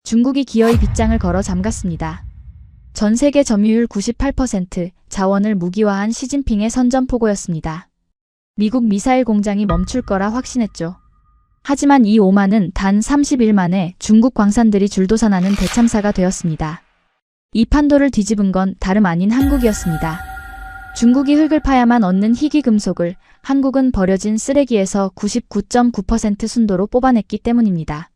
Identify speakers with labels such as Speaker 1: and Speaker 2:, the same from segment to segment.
Speaker 1: 중국이 기어이 빗장을 걸어 잠갔습니다. 전 세계 점유율 98%, 자원을 무기화한 시진핑의 선전포고였습니다. 미국 미사일 공장이 멈출 거라 확신했죠. 하지만 이 오만은 단 30일 만에 중국 광산들이 줄도산하는 대참사가 되었습니다. 이 판도를 뒤집은 건 다름 아닌 한국이었습니다. 중국이 흙을 파야만 얻는 희귀 금속을 한국은 버려진 쓰레기에서 99.9% 순도로 뽑아냈기 때문입니다.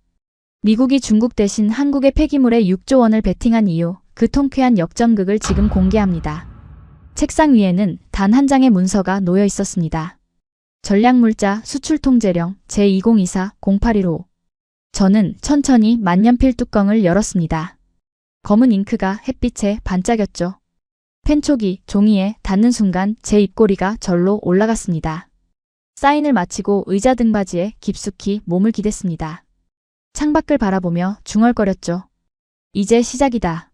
Speaker 1: 미국이 중국 대신 한국의 폐기물에 6조 원을 베팅한 이유, 그 통쾌한 역전극을 지금 공개합니다. 책상 위에는 단 한 장의 문서가 놓여 있었습니다. 전략물자 수출통제령 제2024-0815. 저는 천천히 만년필 뚜껑을 열었습니다. 검은 잉크가 햇빛에 반짝였죠. 펜촉이 종이에 닿는 순간 제 입꼬리가 절로 올라갔습니다. 사인을 마치고 의자 등받이에 깊숙이 몸을 기댔습니다. 창밖을 바라보며 중얼거렸죠. 이제 시작이다.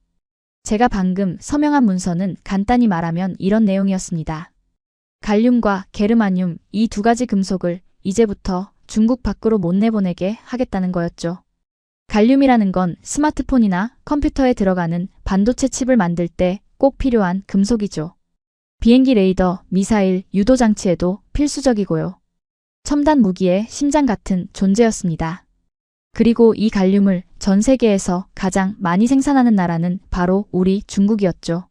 Speaker 1: 제가 방금 서명한 문서는 간단히 말하면 이런 내용이었습니다. 갈륨과 게르마늄 이 두 가지 금속을 이제부터 중국 밖으로 못 내보내게 하겠다는 거였죠. 갈륨이라는 건 스마트폰이나 컴퓨터에 들어가는 반도체 칩을 만들 때 꼭 필요한 금속이죠. 비행기 레이더, 미사일, 유도장치에도 필수적이고요. 첨단 무기의 심장 같은 존재였습니다. 그리고 이 갈륨을 전 세계에서 가장 많이 생산하는 나라는 바로 우리 중국이었죠.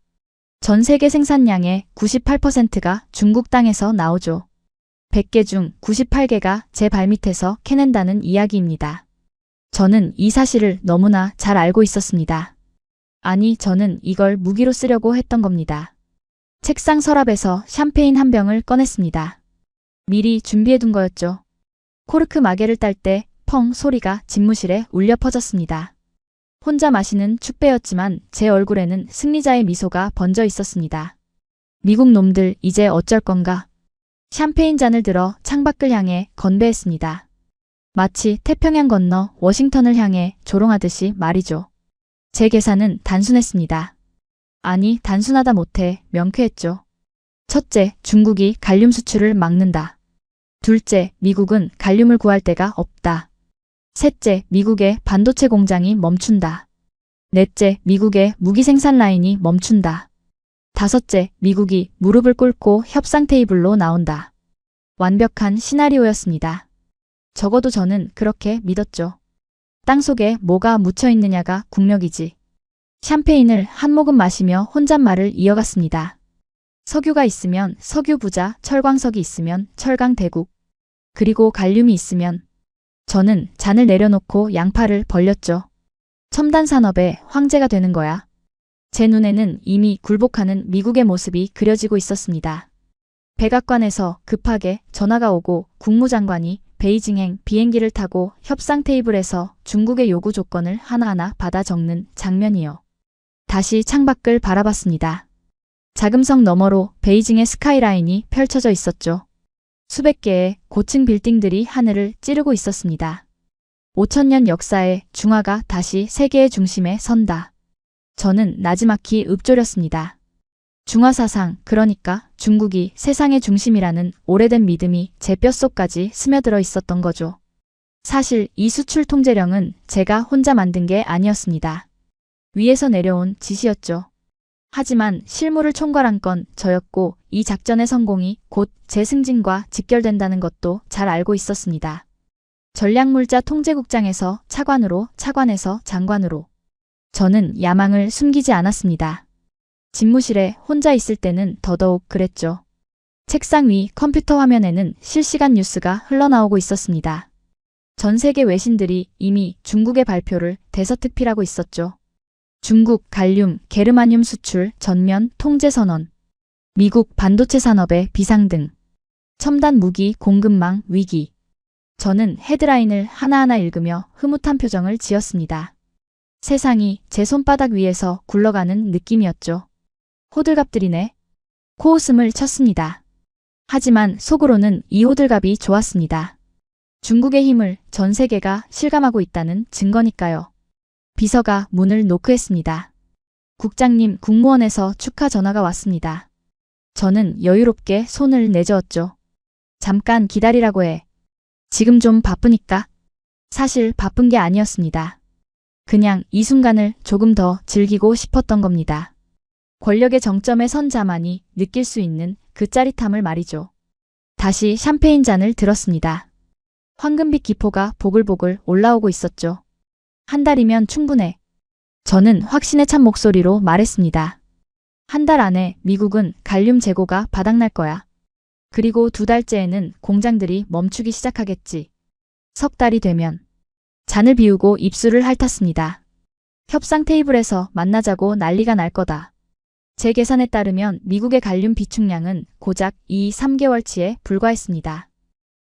Speaker 1: 전 세계 생산량의 98%가 중국 땅에서 나오죠. 100개 중 98개가 제 발밑에서 캐낸다는 이야기입니다. 저는 이 사실을 너무나 잘 알고 있었습니다. 아니, 저는 이걸 무기로 쓰려고 했던 겁니다. 책상 서랍에서 샴페인 한 병을 꺼냈습니다. 미리 준비해둔 거였죠. 코르크 마개를 딸 때 펑 소리가 집무실에 울려 퍼졌습니다. 혼자 마시는 축배였지만 제 얼굴에는 승리자의 미소가 번져 있었습니다. 미국 놈들 이제 어쩔 건가? 샴페인 잔을 들어 창밖을 향해 건배했습니다. 마치 태평양 건너 워싱턴을 향해 조롱하듯이 말이죠. 제 계산은 단순했습니다. 아니, 단순하다 못해 명쾌했죠. 첫째, 중국이 갈륨 수출을 막는다. 둘째, 미국은 갈륨을 구할 데가 없다. 셋째, 미국의 반도체 공장이 멈춘다. 넷째, 미국의 무기 생산 라인이 멈춘다. 다섯째, 미국이 무릎을 꿇고 협상 테이블로 나온다. 완벽한 시나리오였습니다. 적어도 저는 그렇게 믿었죠. 땅속에 뭐가 묻혀 있느냐가 국력이지. 샴페인을 한 모금 마시며 혼잣말을 이어갔습니다. 석유가 있으면 석유 부자, 철광석이 있으면 철강 대국. 그리고 갈륨이 있으면. 저는 잔을 내려놓고 양팔을 벌렸죠. 첨단 산업의 황제가 되는 거야. 제 눈에는 이미 굴복하는 미국의 모습이 그려지고 있었습니다. 백악관에서 급하게 전화가 오고 국무장관이 베이징행 비행기를 타고 협상 테이블에서 중국의 요구 조건을 하나하나 받아 적는 장면이요. 다시 창밖을 바라봤습니다. 자금성 너머로 베이징의 스카이라인이 펼쳐져 있었죠. 수백 개의 고층 빌딩들이 하늘을 찌르고 있었습니다. 5000년 역사의 중화가 다시 세계의 중심에 선다. 저는 나지막히 읊조렸습니다. 중화사상, 그러니까 중국이 세상의 중심이라는 오래된 믿음이 제 뼛속까지 스며들어 있었던 거죠. 사실 이 수출 통제령은 제가 혼자 만든 게 아니었습니다. 위에서 내려온 지시였죠. 하지만 실무를 총괄한 건 저였고 이 작전의 성공이 곧 제 승진과 직결된다는 것도 잘 알고 있었습니다. 전략물자 통제국장에서 차관으로, 차관에서 장관으로. 저는 야망을 숨기지 않았습니다. 집무실에 혼자 있을 때는 더더욱 그랬죠. 책상 위 컴퓨터 화면에는 실시간 뉴스가 흘러나오고 있었습니다. 전 세계 외신들이 이미 중국의 발표를 대서특필하고 있었죠. 중국 갈륨, 게르마늄 수출 전면 통제 선언. 미국 반도체 산업의 비상등. 첨단 무기 공급망 위기. 저는 헤드라인을 하나하나 읽으며 흐뭇한 표정을 지었습니다. 세상이 제 손바닥 위에서 굴러가는 느낌이었죠. 호들갑들이네. 코웃음을 쳤습니다. 하지만 속으로는 이 호들갑이 좋았습니다. 중국의 힘을 전 세계가 실감하고 있다는 증거니까요. 비서가 문을 노크했습니다. 국장님, 국무원에서 축하 전화가 왔습니다. 저는 여유롭게 손을 내저었죠. 잠깐 기다리라고 해. 지금 좀 바쁘니까. 사실 바쁜 게 아니었습니다. 그냥 이 순간을 조금 더 즐기고 싶었던 겁니다. 권력의 정점에 선 자만이 느낄 수 있는 그 짜릿함을 말이죠. 다시 샴페인 잔을 들었습니다. 황금빛 기포가 보글보글 올라오고 있었죠. 한 달이면 충분해. 저는 확신에 찬 목소리로 말했습니다. 한 달 안에 미국은 갈륨 재고가 바닥날 거야. 그리고 2달째에는 공장들이 멈추기 시작하겠지. 석 달이 되면. 잔을 비우고 입술을 핥았습니다. 협상 테이블에서 만나자고 난리가 날 거다. 제 계산에 따르면 미국의 갈륨 비축량은 고작 이 3개월치에 불과했습니다.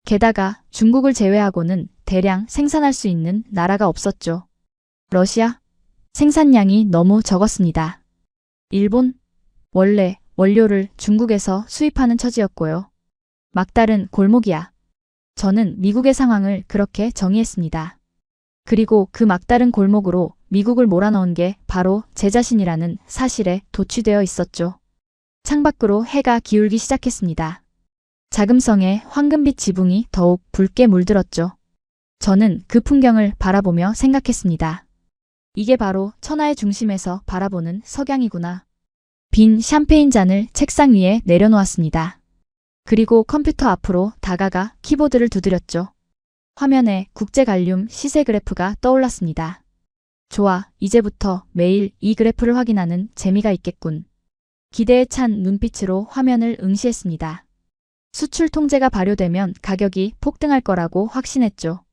Speaker 1: 게다가 중국을 제외하고는 대량 생산할 수 있는 나라가 없었죠. 러시아? 생산량이 너무 적었습니다. 일본? 원래 원료를 중국에서 수입하는 처지였고요. 막다른 골목이야. 저는 미국의 상황을 그렇게 정의했습니다. 그리고 그 막다른 골목으로 미국을 몰아넣은 게 바로 제 자신이라는 사실에 도취되어 있었죠. 창밖으로 해가 기울기 시작했습니다. 자금성의 황금빛 지붕이 더욱 붉게 물들었죠. 저는 그 풍경을 바라보며 생각했습니다. 이게 바로 천하의 중심에서 바라보는 석양이구나. 빈 샴페인 잔을 책상 위에 내려놓았습니다. 그리고 컴퓨터 앞으로 다가가 키보드를 두드렸죠. 화면에 국제갈륨 시세 그래프가 떠올랐습니다. 좋아, 이제부터 매일 이 그래프를 확인하는 재미가 있겠군. 기대에 찬 눈빛으로 화면을 응시했습니다. 수출 통제가 발효되면 가격이 폭등할 거라고 확신했죠.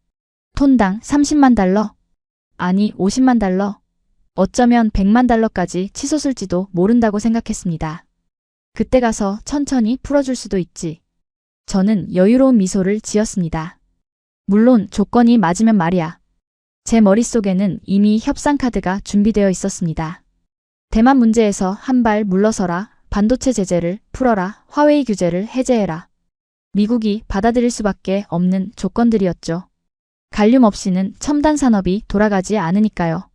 Speaker 1: 톤당 30만 달러? 아니 50만 달러? 어쩌면 100만 달러까지 치솟을지도 모른다고 생각했습니다. 그때 가서 천천히 풀어줄 수도 있지. 저는 여유로운 미소를 지었습니다. 물론 조건이 맞으면 말이야. 제 머릿속에는 이미 협상 카드가 준비되어 있었습니다. 대만 문제에서 한 발 물러서라. 반도체 제재를 풀어라. 화웨이 규제를 해제해라. 미국이 받아들일 수밖에 없는 조건들이었죠. 갈륨 없이는 첨단 산업이 돌아가지 않으니까요.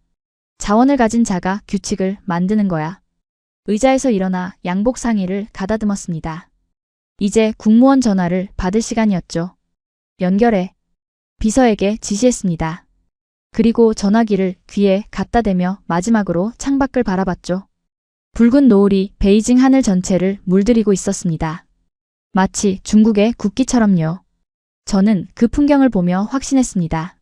Speaker 1: 자원을 가진 자가 규칙을 만드는 거야. 의자에서 일어나 양복 상의를 가다듬었습니다. 이제 국무원 전화를 받을 시간이었죠. 연결해. 비서에게 지시했습니다. 그리고 전화기를 귀에 갖다 대며 마지막으로 창밖을 바라봤죠. 붉은 노을이 베이징 하늘 전체를 물들이고 있었습니다. 마치 중국의 국기처럼요. 저는 그 풍경을 보며 확신했습니다.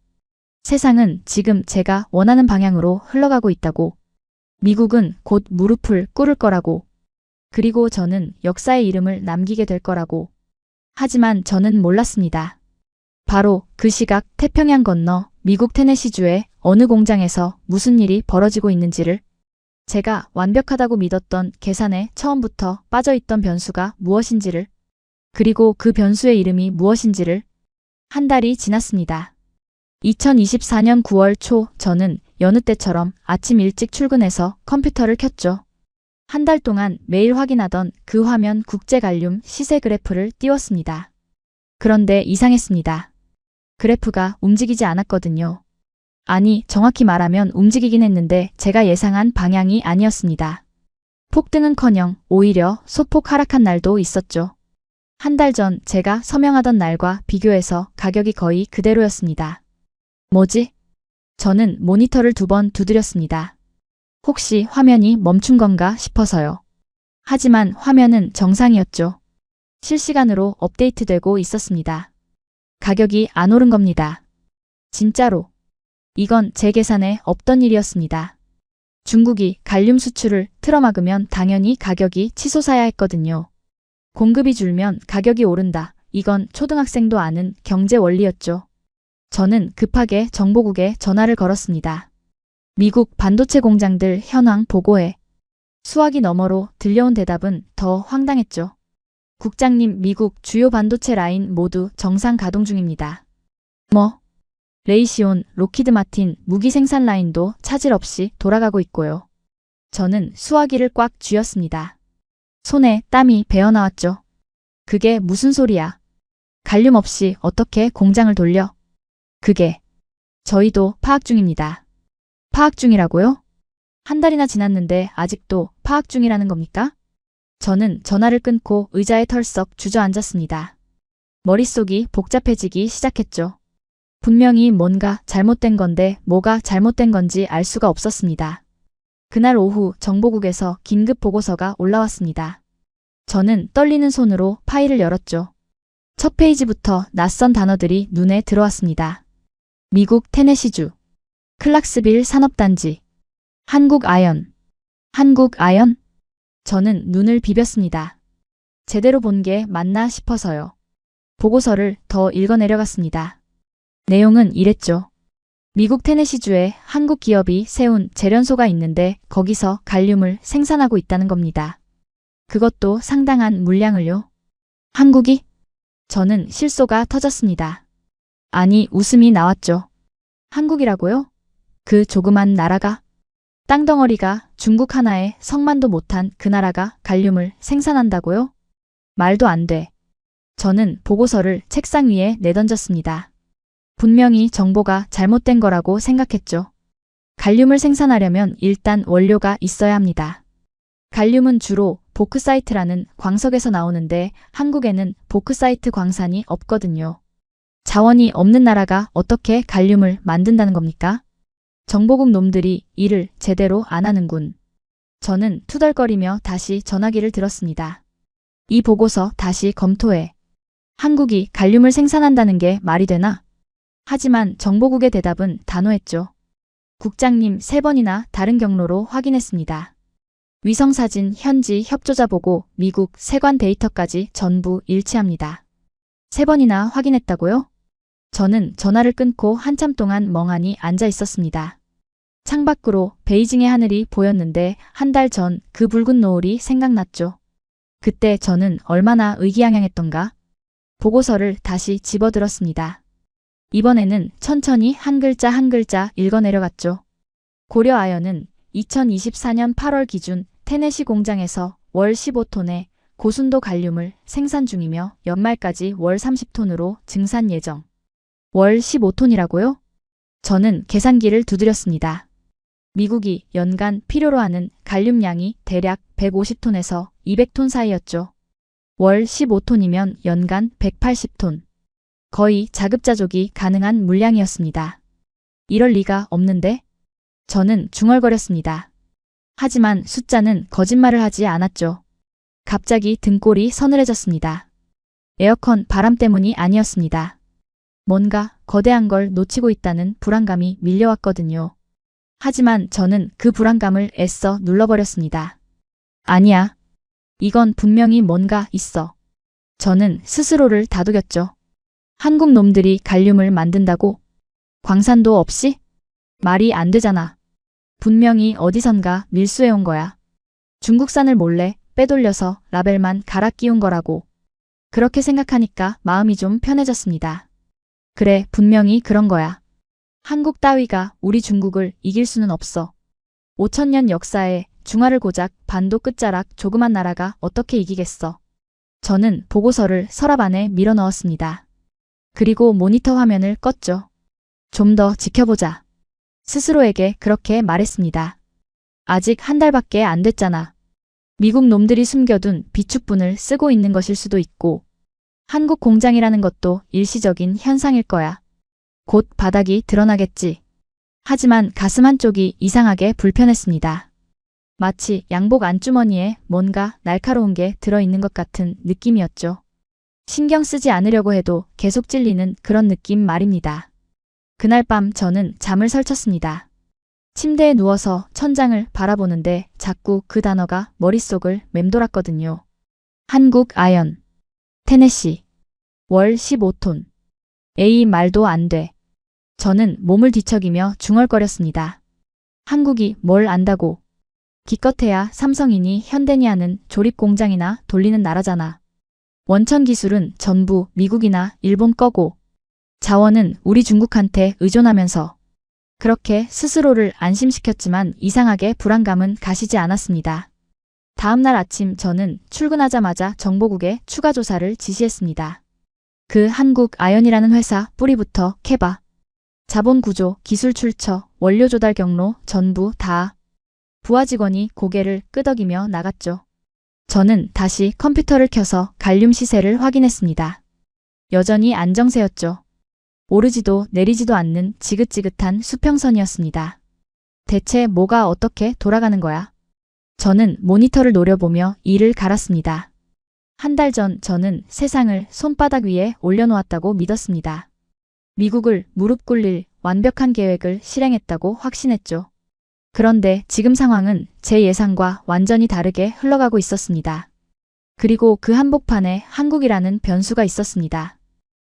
Speaker 1: 세상은 지금 제가 원하는 방향으로 흘러가고 있다고. 미국은 곧 무릎을 꿇을 거라고. 그리고 저는 역사의 이름을 남기게 될 거라고. 하지만 저는 몰랐습니다. 바로 그 시각 태평양 건너 미국 테네시주의 어느 공장에서 무슨 일이 벌어지고 있는지를, 제가 완벽하다고 믿었던 계산에 처음부터 빠져있던 변수가 무엇인지를, 그리고 그 변수의 이름이 무엇인지를. 한 달이 지났습니다. 2024년 9월 초 저는 여느 때처럼 아침 일찍 출근해서 컴퓨터를 켰죠. 한 달 동안 매일 확인하던 그 화면 국제갈륨 시세 그래프를 띄웠습니다. 그런데 이상했습니다. 그래프가 움직이지 않았거든요. 아니, 정확히 말하면 움직이긴 했는데 제가 예상한 방향이 아니었습니다. 폭등은커녕 오히려 소폭 하락한 날도 있었죠. 한 달 전 제가 서명하던 날과 비교해서 가격이 거의 그대로였습니다. 뭐지? 저는 모니터를 2번 두드렸습니다. 혹시 화면이 멈춘 건가 싶어서요. 하지만 화면은 정상이었죠. 실시간으로 업데이트되고 있었습니다. 가격이 안 오른 겁니다. 진짜로. 이건 제 계산에 없던 일이었습니다. 중국이 갈륨 수출을 틀어막으면 당연히 가격이 치솟아야 했거든요. 공급이 줄면 가격이 오른다. 이건 초등학생도 아는 경제 원리였죠. 저는 급하게 정보국에 전화를 걸었습니다. 미국 반도체 공장들 현황 보고해. 수화기 너머로 들려온 대답은 더 황당했죠. 국장님, 미국 주요 반도체 라인 모두 정상 가동 중입니다. 뭐? 레이시온, 로키드 마틴 무기 생산 라인도 차질 없이 돌아가고 있고요. 저는 수화기를 꽉 쥐었습니다. 손에 땀이 배어나왔죠. 그게 무슨 소리야? 갈륨 없이 어떻게 공장을 돌려? 그게. 저희도 파악 중입니다. 파악 중이라고요? 한 달이나 지났는데 아직도 파악 중이라는 겁니까? 저는 전화를 끊고 의자에 털썩 주저앉았습니다. 머릿속이 복잡해지기 시작했죠. 분명히 뭔가 잘못된 건데 뭐가 잘못된 건지 알 수가 없었습니다. 그날 오후 정보국에서 긴급 보고서가 올라왔습니다. 저는 떨리는 손으로 파일을 열었죠. 첫 페이지부터 낯선 단어들이 눈에 들어왔습니다. 미국 테네시주, 클락스빌 산업단지, 한국아연. 한국아연? 저는 눈을 비볐습니다. 제대로 본 게 맞나 싶어서요. 보고서를 더 읽어내려갔습니다. 내용은 이랬죠. 미국 테네시주에 한국 기업이 세운 재련소가 있는데 거기서 갈륨을 생산하고 있다는 겁니다. 그것도 상당한 물량을요. 한국이? 저는 실소가 터졌습니다. 아니, 웃음이 나왔죠. 한국이라고요? 그 조그만 나라가? 땅덩어리가 중국 하나에 성만도 못한 그 나라가 갈륨을 생산한다고요? 말도 안 돼. 저는 보고서를 책상 위에 내던졌습니다. 분명히 정보가 잘못된 거라고 생각했죠. 갈륨을 생산하려면 일단 원료가 있어야 합니다. 갈륨은 주로 보크사이트라는 광석에서 나오는데 한국에는 보크사이트 광산이 없거든요. 자원이 없는 나라가 어떻게 갈륨을 만든다는 겁니까? 정보국 놈들이 일을 제대로 안 하는군. 저는 투덜거리며 다시 전화기를 들었습니다. 이 보고서 다시 검토해. 한국이 갈륨을 생산한다는 게 말이 되나? 하지만 정보국의 대답은 단호했죠. 국장님 3번이나 다른 경로로 확인했습니다. 위성사진, 현지 협조자 보고, 미국 세관 데이터까지 전부 일치합니다. 3번이나 확인했다고요? 저는 전화를 끊고 한참 동안 멍하니 앉아 있었습니다. 창밖으로 베이징의 하늘이 보였는데 한 달 전 그 붉은 노을이 생각났죠. 그때 저는 얼마나 의기양양했던가. 보고서를 다시 집어들었습니다. 이번에는 천천히 한 글자 한 글자 읽어내려갔죠. 고려아연은 2024년 8월 기준 테네시 공장에서 월 15톤의 고순도 갈륨을 생산 중이며 연말까지 월 30톤으로 증산 예정. 월 15톤이라고요? 저는 계산기를 두드렸습니다. 미국이 연간 필요로 하는 갈륨량이 대략 150톤에서 200톤 사이였죠. 월 15톤이면 연간 180톤. 거의 자급자족이 가능한 물량이었습니다. 이럴 리가 없는데? 저는 중얼거렸습니다. 하지만 숫자는 거짓말을 하지 않았죠. 갑자기 등골이 서늘해졌습니다. 에어컨 바람 때문이 아니었습니다. 뭔가 거대한 걸 놓치고 있다는 불안감이 밀려왔거든요. 하지만 저는 그 불안감을 애써 눌러버렸습니다. 아니야. 이건 분명히 뭔가 있어. 저는 스스로를 다독였죠. 한국 놈들이 갈륨을 만든다고? 광산도 없이? 말이 안 되잖아. 분명히 어디선가 밀수해온 거야. 중국산을 몰래 빼돌려서 라벨만 갈아 끼운 거라고. 그렇게 생각하니까 마음이 좀 편해졌습니다. 그래, 분명히 그런 거야. 한국 따위가 우리 중국을 이길 수는 없어. 5천년 역사에 중화를 고작 반도 끝자락 조그만 나라가 어떻게 이기겠어. 저는 보고서를 서랍 안에 밀어 넣었습니다. 그리고 모니터 화면을 껐죠. 좀 더 지켜보자. 스스로에게 그렇게 말했습니다. 아직 한 달밖에 안 됐잖아. 미국 놈들이 숨겨둔 비축분을 쓰고 있는 것일 수도 있고 한국 공장이라는 것도 일시적인 현상일 거야. 곧 바닥이 드러나겠지. 하지만 가슴 한쪽이 이상하게 불편했습니다. 마치 양복 안주머니에 뭔가 날카로운 게 들어있는 것 같은 느낌이었죠. 신경 쓰지 않으려고 해도 계속 찔리는 그런 느낌 말입니다. 그날 밤 저는 잠을 설쳤습니다. 침대에 누워서 천장을 바라보는데 자꾸 그 단어가 머릿속을 맴돌았거든요. 한국아연, 테네시, 월 15톤. 에이, 말도 안 돼. 저는 몸을 뒤척이며 중얼거렸습니다. 한국이 뭘 안다고. 기껏해야 삼성이니 현대니아는 조립공장이나 돌리는 나라잖아. 원천 기술은 전부 미국이나 일본 거고 자원은 우리 중국한테 의존하면서. 그렇게 스스로를 안심시켰지만 이상하게 불안감은 가시지 않았습니다. 다음 날 아침 저는 출근하자마자 정보국에 추가 조사를 지시했습니다. 그 한국아연이라는 회사 뿌리부터 캐봐. 자본 구조, 기술 출처, 원료 조달 경로 전부 다. 부하 직원이 고개를 끄덕이며 나갔죠. 저는 다시 컴퓨터를 켜서 갈륨 시세를 확인했습니다. 여전히 안정세였죠. 오르지도 내리지도 않는 지긋지긋한 수평선이었습니다. 대체 뭐가 어떻게 돌아가는 거야? 저는 모니터를 노려보며 이를 갈았습니다. 한 달 전 저는 세상을 손바닥 위에 올려놓았다고 믿었습니다. 미국을 무릎 꿇릴 완벽한 계획을 실행했다고 확신했죠. 그런데 지금 상황은 제 예상과 완전히 다르게 흘러가고 있었습니다. 그리고 그 한복판에 한국이라는 변수가 있었습니다.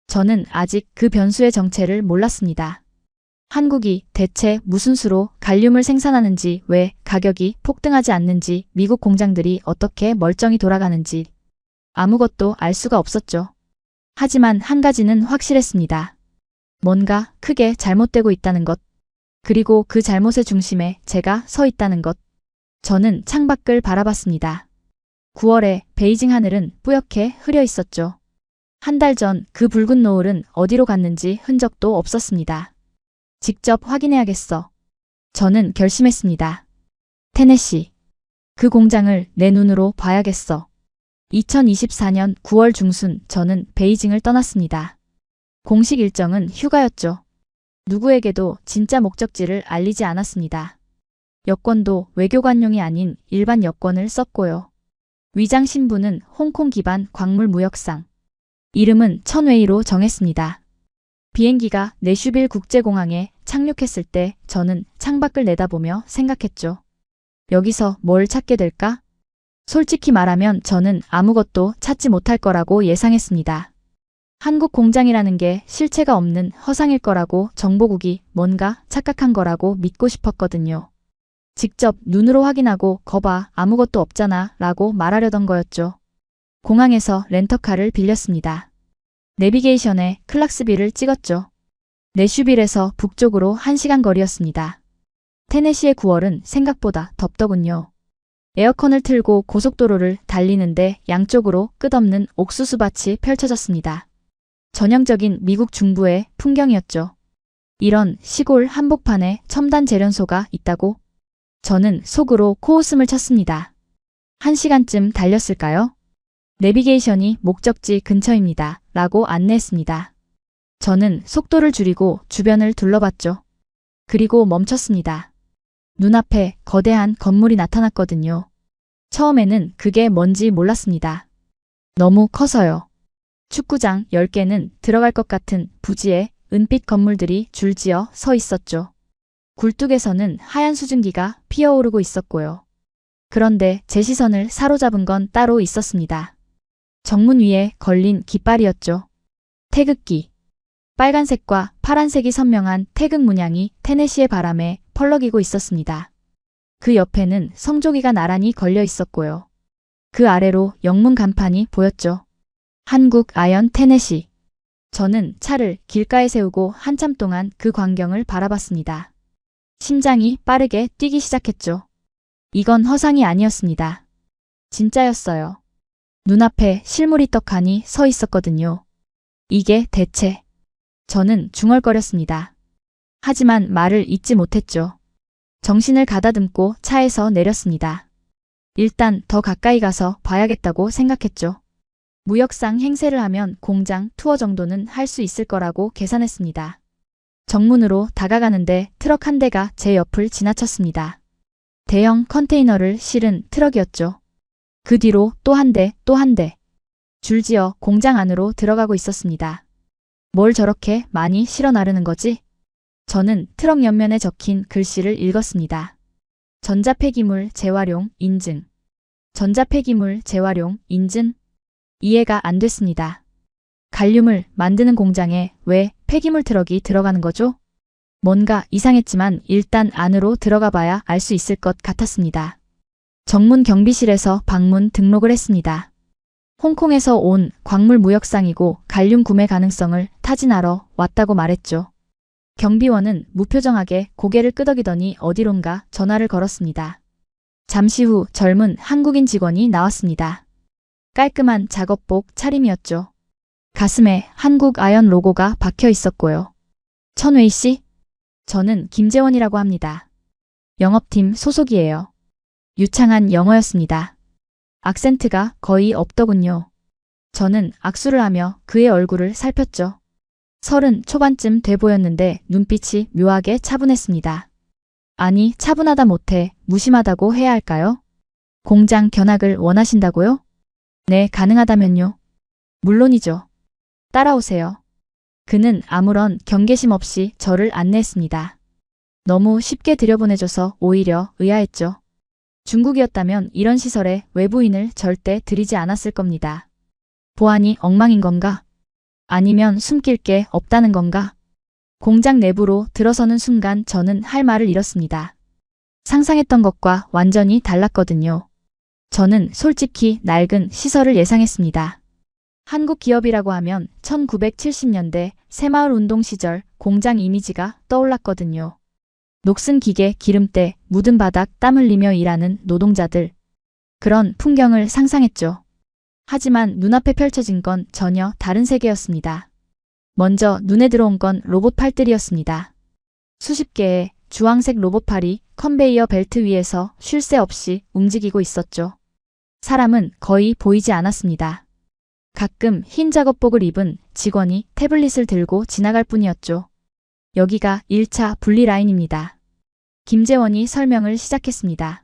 Speaker 1: 저는 아직 그 변수의 정체를 몰랐습니다. 한국이 대체 무슨 수로 갈륨을 생산하는지, 왜 가격이 폭등하지 않는지, 미국 공장들이 어떻게 멀쩡히 돌아가는지 아무것도 알 수가 없었죠. 하지만 한 가지는 확실했습니다. 뭔가 크게 잘못되고 있다는 것. 그리고 그 잘못의 중심에 제가 서 있다는 것. 저는 창밖을 바라봤습니다. 9월에 베이징 하늘은 뿌옇게 흐려 있었죠. 한 달 전 그 붉은 노을은 어디로 갔는지 흔적도 없었습니다. 직접 확인해야겠어. 저는 결심했습니다. 테네시. 그 공장을 내 눈으로 봐야겠어. 2024년 9월 중순 저는 베이징을 떠났습니다. 공식 일정은 휴가였죠. 누구에게도 진짜 목적지를 알리지 않았습니다. 여권도 외교관용이 아닌 일반 여권을 썼고요. 위장 신분은 홍콩 기반 광물 무역상. 이름은 천웨이로 정했습니다. 비행기가 내슈빌 국제공항에 착륙했을 때 저는 창밖을 내다보며 생각했죠. 여기서 뭘 찾게 될까? 솔직히 말하면 저는 아무것도 찾지 못할 거라고 예상했습니다. 한국 공장이라는 게 실체가 없는 허상일 거라고, 정보국이 뭔가 착각한 거라고 믿고 싶었거든요. 직접 눈으로 확인하고 거봐 아무것도 없잖아 라고 말하려던 거였죠. 공항에서 렌터카를 빌렸습니다. 내비게이션에 클락스빌을 찍었죠. 내슈빌에서 북쪽으로 1시간 거리였습니다. 테네시의 9월은 생각보다 덥더군요. 에어컨을 틀고 고속도로를 달리는데 양쪽으로 끝없는 옥수수밭이 펼쳐졌습니다. 전형적인 미국 중부의 풍경이었죠. 이런 시골 한복판에 첨단 재련소가 있다고? 저는 속으로 코웃음을 쳤습니다. 1시간쯤 달렸을까요? 내비게이션이 목적지 근처입니다. 라고 안내했습니다. 저는 속도를 줄이고 주변을 둘러봤죠. 그리고 멈췄습니다. 눈앞에 거대한 건물이 나타났거든요. 처음에는 그게 뭔지 몰랐습니다. 너무 커서요. 축구장 10개는 들어갈 것 같은 부지에 은빛 건물들이 줄지어 서 있었죠. 굴뚝에서는 하얀 수증기가 피어오르고 있었고요. 그런데 제 시선을 사로잡은 건 따로 있었습니다. 정문 위에 걸린 깃발이었죠. 태극기. 빨간색과 파란색이 선명한 태극 문양이 테네시의 바람에 펄럭이고 있었습니다. 그 옆에는 성조기가 나란히 걸려 있었고요. 그 아래로 영문 간판이 보였죠. 한국 아연 테네시. 저는 차를 길가에 세우고 한참 동안 그 광경을 바라봤습니다. 심장이 빠르게 뛰기 시작했죠. 이건 허상이 아니었습니다. 진짜였어요. 눈앞에 실물이 떡하니 서 있었거든요. 이게 대체. 저는 중얼거렸습니다. 하지만 말을 잇지 못했죠. 정신을 가다듬고 차에서 내렸습니다. 일단 더 가까이 가서 봐야겠다고 생각했죠. 무역상 행세를 하면 공장 투어 정도는 할 수 있을 거라고 계산했습니다. 정문으로 다가가는데 트럭 한 대가 제 옆을 지나쳤습니다. 대형 컨테이너를 실은 트럭이었죠. 그 뒤로 또 한 대, 또 한 대. 줄지어 공장 안으로 들어가고 있었습니다. 뭘 저렇게 많이 실어 나르는 거지? 저는 트럭 옆면에 적힌 글씨를 읽었습니다. 전자폐기물 재활용 인증. 전자폐기물 재활용 인증? 이해가 안 됐습니다. 갈륨을 만드는 공장에 왜 폐기물 트럭이 들어가는 거죠? 뭔가 이상했지만 일단 안으로 들어가 봐야 알 수 있을 것 같았습니다. 정문 경비실에서 방문 등록을 했습니다. 홍콩에서 온 광물 무역상이고 갈륨 구매 가능성을 타진하러 왔다고 말했죠. 경비원은 무표정하게 고개를 끄덕이더니 어디론가 전화를 걸었습니다. 잠시 후 젊은 한국인 직원이 나왔습니다. 깔끔한 작업복 차림이었죠. 가슴에 한국 아연 로고가 박혀 있었고요. 천웨이 씨? 저는 김재원이라고 합니다. 영업팀 소속이에요. 유창한 영어였습니다. 악센트가 거의 없더군요. 저는 악수를 하며 그의 얼굴을 살폈죠. 30 초반쯤 돼 보였는데 눈빛이 묘하게 차분했습니다. 아니, 차분하다 못해 무심하다고 해야 할까요? 공장 견학을 원하신다고요? 네, 가능하다면요. 물론이죠. 따라오세요. 그는 아무런 경계심 없이 저를 안내했습니다. 너무 쉽게 들여보내줘서 오히려 의아했죠. 중국이었다면 이런 시설에 외부인을 절대 들이지 않았을 겁니다. 보안이 엉망인 건가? 아니면 숨길 게 없다는 건가? 공장 내부로 들어서는 순간 저는 할 말을 잃었습니다. 상상했던 것과 완전히 달랐거든요. 저는 솔직히 낡은 시설을 예상했습니다. 한국 기업이라고 하면 1970년대 새마을 운동 시절 공장 이미지가 떠올랐거든요. 녹슨 기계, 기름때, 묻은 바닥, 땀 흘리며 일하는 노동자들. 그런 풍경을 상상했죠. 하지만 눈앞에 펼쳐진 건 전혀 다른 세계였습니다. 먼저 눈에 들어온 건 로봇 팔들이었습니다. 수십 개의 주황색 로봇팔이 컨베이어 벨트 위에서 쉴 새 없이 움직이고 있었죠. 사람은 거의 보이지 않았습니다. 가끔 흰 작업복을 입은 직원이 태블릿을 들고 지나갈 뿐이었죠. 여기가 1차 분리 라인입니다. 김재원이 설명을 시작했습니다.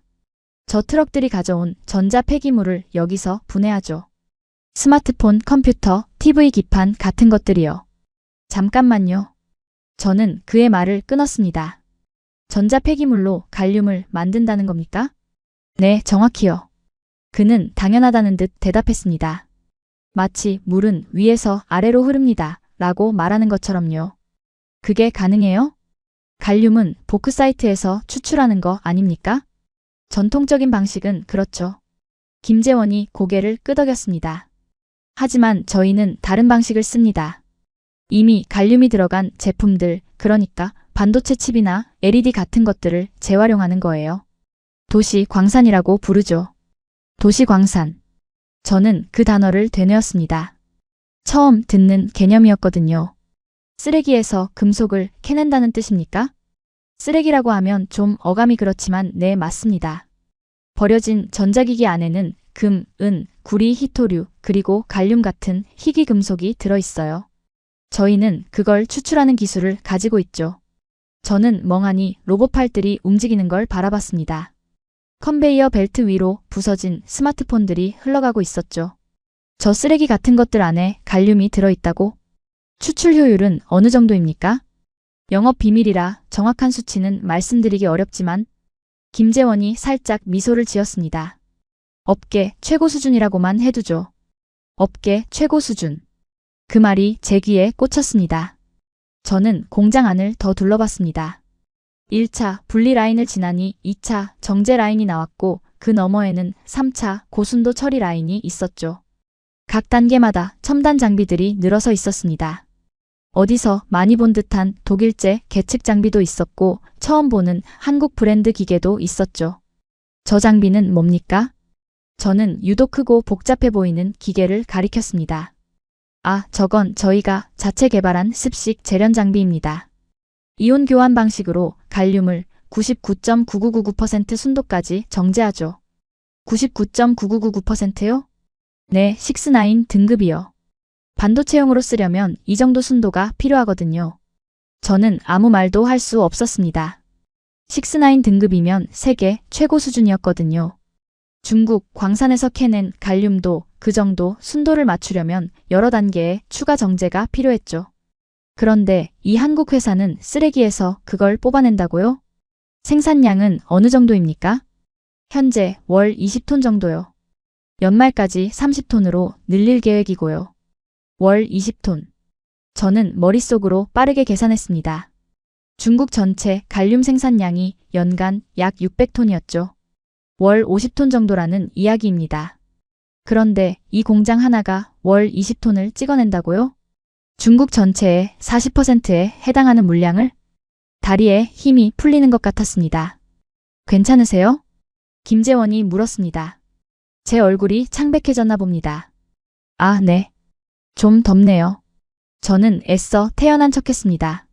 Speaker 1: 저 트럭들이 가져온 전자 폐기물을 여기서 분해하죠. 스마트폰, 컴퓨터, TV 기판 같은 것들이요. 잠깐만요. 저는 그의 말을 끊었습니다. 전자 폐기물로 갈륨을 만든다는 겁니까? 네, 정확히요. 그는 당연하다는 듯 대답했습니다. 마치 물은 위에서 아래로 흐릅니다. 라고 말하는 것처럼요. 그게 가능해요? 갈륨은 보크사이트에서 추출하는 거 아닙니까? 전통적인 방식은 그렇죠. 김재원이 고개를 끄덕였습니다. 하지만 저희는 다른 방식을 씁니다. 이미 갈륨이 들어간 제품들, 그러니까 반도체 칩이나 LED 같은 것들을 재활용하는 거예요. 도시 광산이라고 부르죠. 도시 광산. 저는 그 단어를 되뇌었습니다. 처음 듣는 개념이었거든요. 쓰레기에서 금속을 캐낸다는 뜻입니까? 쓰레기라고 하면 좀 어감이 그렇지만 네, 맞습니다. 버려진 전자기기 안에는 금, 은, 구리, 희토류, 그리고 갈륨 같은 희귀 금속이 들어있어요. 저희는 그걸 추출하는 기술을 가지고 있죠. 저는 멍하니 로봇팔들이 움직이는 걸 바라봤습니다. 컨베이어 벨트 위로 부서진 스마트폰들이 흘러가고 있었죠. 저 쓰레기 같은 것들 안에 갈륨이 들어있다고? 추출 효율은 어느 정도입니까? 영업 비밀이라 정확한 수치는 말씀드리기 어렵지만 김재원이 살짝 미소를 지었습니다. 업계 최고 수준이라고만 해두죠. 업계 최고 수준. 그 말이 제 귀에 꽂혔습니다. 저는 공장 안을 더 둘러봤습니다. 1차 분리 라인을 지나니 2차 정제 라인이 나왔고 그 너머에는 3차 고순도 처리 라인이 있었죠. 각 단계마다 첨단 장비들이 늘어서 있었습니다. 어디서 많이 본 듯한 독일제 계측 장비도 있었고 처음 보는 한국 브랜드 기계도 있었죠. 저 장비는 뭡니까? 저는 유독 크고 복잡해 보이는 기계를 가리켰습니다. 아, 저건 저희가 자체 개발한 습식 재련 장비입니다. 이온 교환 방식으로 갈륨을 99.9999% 순도까지 정제하죠. 99.9999%요? 네, 6-9 등급이요. 반도체용으로 쓰려면 이 정도 순도가 필요하거든요. 저는 아무 말도 할 수 없었습니다. 6-9 등급이면 세계 최고 수준이었거든요. 중국 광산에서 캐낸 갈륨도 그 정도 순도를 맞추려면 여러 단계의 추가 정제가 필요했죠. 그런데 이 한국 회사는 쓰레기에서 그걸 뽑아낸다고요? 생산량은 어느 정도입니까? 현재 월 20톤 정도요. 연말까지 30톤으로 늘릴 계획이고요. 월 20톤. 저는 머릿속으로 빠르게 계산했습니다. 중국 전체 갈륨 생산량이 연간 약 600톤이었죠. 월 50톤 정도라는 이야기입니다. 그런데 이 공장 하나가 월 20톤을 찍어낸다고요? 중국 전체의 40%에 해당하는 물량을? 다리에 힘이 풀리는 것 같았습니다. 괜찮으세요? 김재원이 물었습니다. 제 얼굴이 창백해졌나 봅니다. 아, 네. 좀 덥네요. 저는 애써 태연한 척했습니다.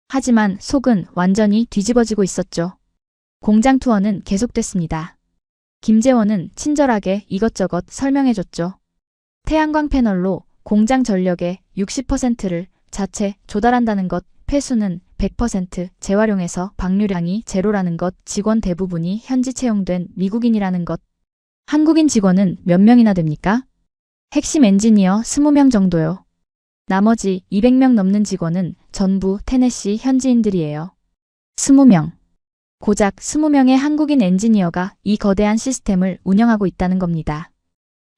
Speaker 1: 하지만 속은 완전히 뒤집어지고 있었죠. 공장 투어는 계속됐습니다. 김재원은 친절하게 이것저것 설명해줬죠. 태양광 패널로 공장 전력의 60%를 자체 조달한다는 것, 폐수는 100% 재활용해서 방류량이 제로라는 것, 직원 대부분이 현지 채용된 미국인이라는 것. 한국인 직원은 몇 명이나 됩니까? 핵심 엔지니어 20명 정도요. 나머지 200명 넘는 직원은 전부 테네시 현지인들이에요. 20명. 고작 20명의 한국인 엔지니어가 이 거대한 시스템을 운영하고 있다는 겁니다.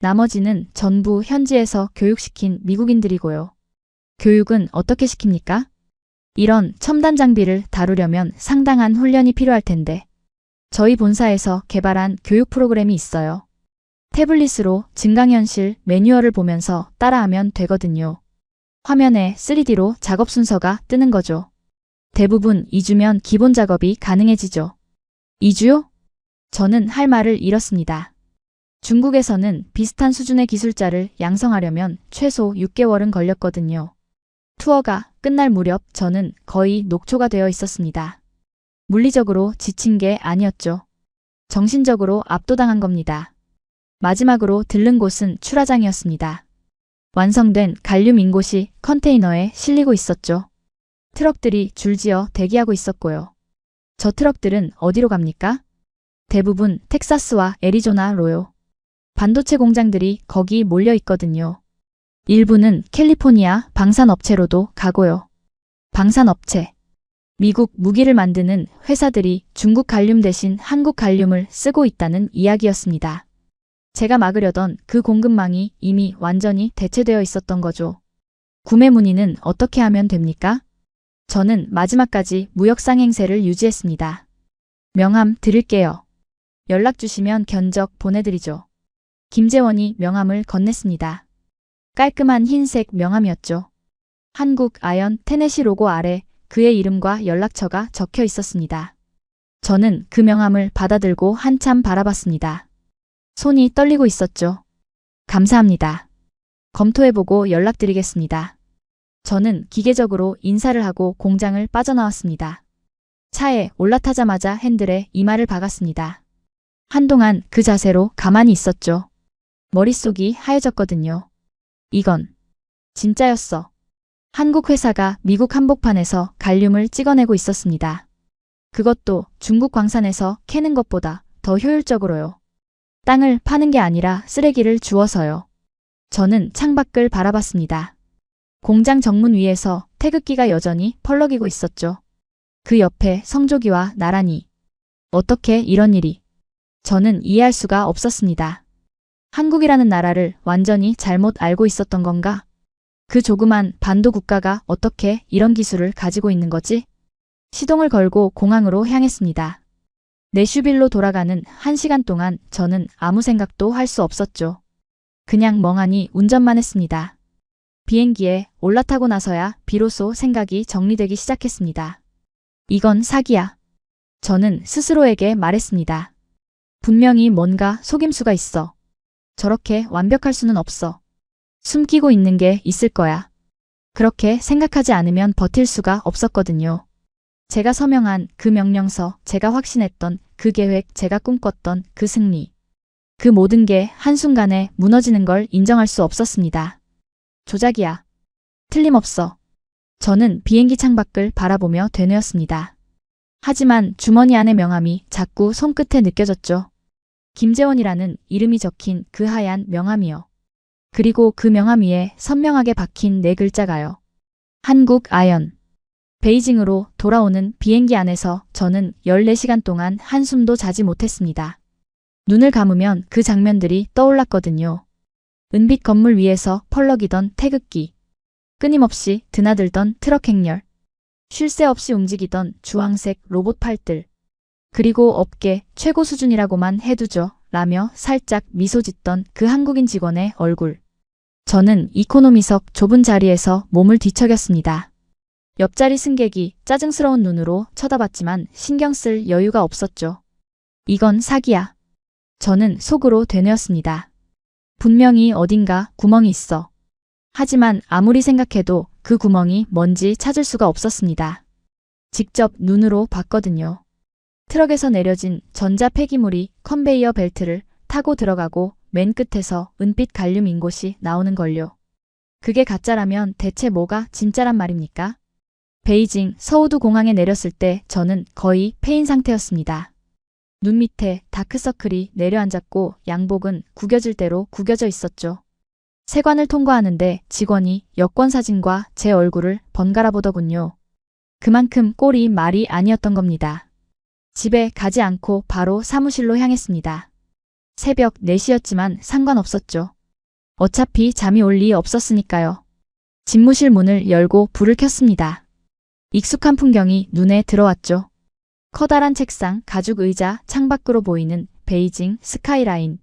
Speaker 1: 나머지는 전부 현지에서 교육시킨 미국인들이고요. 교육은 어떻게 시킵니까? 이런 첨단 장비를 다루려면 상당한 훈련이 필요할 텐데 저희 본사에서 개발한 교육 프로그램이 있어요. 태블릿으로 증강현실 매뉴얼을 보면서 따라하면 되거든요. 화면에 3D로 작업 순서가 뜨는 거죠. 대부분 2주면 기본 작업이 가능해지죠. 2주요? 저는 할 말을 잃었습니다. 중국에서는 비슷한 수준의 기술자를 양성하려면 최소 6개월은 걸렸거든요. 투어가 끝날 무렵 저는 거의 녹초가 되어 있었습니다. 물리적으로 지친 게 아니었죠. 정신적으로 압도당한 겁니다. 마지막으로 들른 곳은 출하장이었습니다. 완성된 갈륨 인곳이 컨테이너에 실리고 있었죠. 트럭들이 줄지어 대기하고 있었고요. 저 트럭들은 어디로 갑니까? 대부분 텍사스와 애리조나로요. 반도체 공장들이 거기 몰려 있거든요. 일부는 캘리포니아 방산업체로도 가고요. 방산업체. 미국 무기를 만드는 회사들이 중국 갈륨 대신 한국 갈륨을 쓰고 있다는 이야기였습니다. 제가 막으려던 그 공급망이 이미 완전히 대체되어 있었던 거죠. 구매 문의는 어떻게 하면 됩니까? 저는 마지막까지 무역상행세를 유지했습니다. 명함 드릴게요. 연락 주시면 견적 보내드리죠. 김재원이 명함을 건넸습니다. 깔끔한 흰색 명함이었죠. 한국 아연 테네시 로고 아래 그의 이름과 연락처가 적혀 있었습니다. 저는 그 명함을 받아들고 한참 바라봤습니다. 손이 떨리고 있었죠. 감사합니다. 검토해보고 연락드리겠습니다. 저는 기계적으로 인사를 하고 공장을 빠져나왔습니다. 차에 올라타자마자 핸들에 이마를 박았습니다. 한동안 그 자세로 가만히 있었죠. 머릿속이 하얘졌거든요. 이건 진짜였어. 한국 회사가 미국 한복판에서 갈륨을 찍어내고 있었습니다. 그것도 중국 광산에서 캐는 것보다 더 효율적으로요. 땅을 파는 게 아니라 쓰레기를 주워서요. 저는 창밖을 바라봤습니다. 공장 정문 위에서 태극기가 여전히 펄럭이고 있었죠. 그 옆에 성조기와 나란히. 어떻게 이런 일이? 저는 이해할 수가 없었습니다. 한국이라는 나라를 완전히 잘못 알고 있었던 건가? 그 조그만 반도 국가가 어떻게 이런 기술을 가지고 있는 거지? 시동을 걸고 공항으로 향했습니다. 내슈빌로 돌아가는 1시간 동안 저는 아무 생각도 할 수 없었죠. 그냥 멍하니 운전만 했습니다. 비행기에 올라타고 나서야 비로소 생각이 정리되기 시작했습니다. 이건 사기야. 저는 스스로에게 말했습니다. 분명히 뭔가 속임수가 있어. 저렇게 완벽할 수는 없어. 숨기고 있는 게 있을 거야. 그렇게 생각하지 않으면 버틸 수가 없었거든요. 제가 서명한 그 명령서, 제가 확신했던 그 계획, 제가 꿈꿨던 그 승리. 그 모든 게 한순간에 무너지는 걸 인정할 수 없었습니다. 조작이야. 틀림없어. 저는 비행기 창밖을 바라보며 되뇌었습니다. 하지만 주머니 안의 명함이 자꾸 손끝에 느껴졌죠. 김재원이라는 이름이 적힌 그 하얀 명함이요. 그리고 그 명함 위에 선명하게 박힌 4글자가요. 한국 아연. 베이징으로 돌아오는 비행기 안에서 저는 14시간 동안 한숨도 자지 못했습니다. 눈을 감으면 그 장면들이 떠올랐거든요. 은빛 건물 위에서 펄럭이던 태극기. 끊임없이 드나들던 트럭 행렬. 쉴 새 없이 움직이던 주황색 로봇 팔들. 그리고 업계 최고 수준이라고만 해두죠. 라며 살짝 미소 짓던 그 한국인 직원의 얼굴. 저는 이코노미석 좁은 자리에서 몸을 뒤척였습니다. 옆자리 승객이 짜증스러운 눈으로 쳐다봤지만 신경 쓸 여유가 없었죠. 이건 사기야. 저는 속으로 되뇌었습니다. 분명히 어딘가 구멍이 있어. 하지만 아무리 생각해도 그 구멍이 뭔지 찾을 수가 없었습니다. 직접 눈으로 봤거든요. 트럭에서 내려진 전자 폐기물이 컨베이어 벨트를 타고 들어가고 맨 끝에서 은빛 갈륨 인곳이 나오는 걸요. 그게 가짜라면 대체 뭐가 진짜란 말입니까? 베이징 서우두 공항에 내렸을 때 저는 거의 폐인 상태였습니다. 눈 밑에 다크서클이 내려앉았고 양복은 구겨질 대로 구겨져 있었죠. 세관을 통과하는데 직원이 여권 사진과 제 얼굴을 번갈아 보더군요. 그만큼 꼴이 말이 아니었던 겁니다. 집에 가지 않고 바로 사무실로 향했습니다. 새벽 4시였지만 상관없었죠. 어차피 잠이 올 리 없었으니까요. 집무실 문을 열고 불을 켰습니다. 익숙한 풍경이 눈에 들어왔죠. 커다란 책상, 가죽 의자, 창밖으로 보이는 베이징 스카이라인.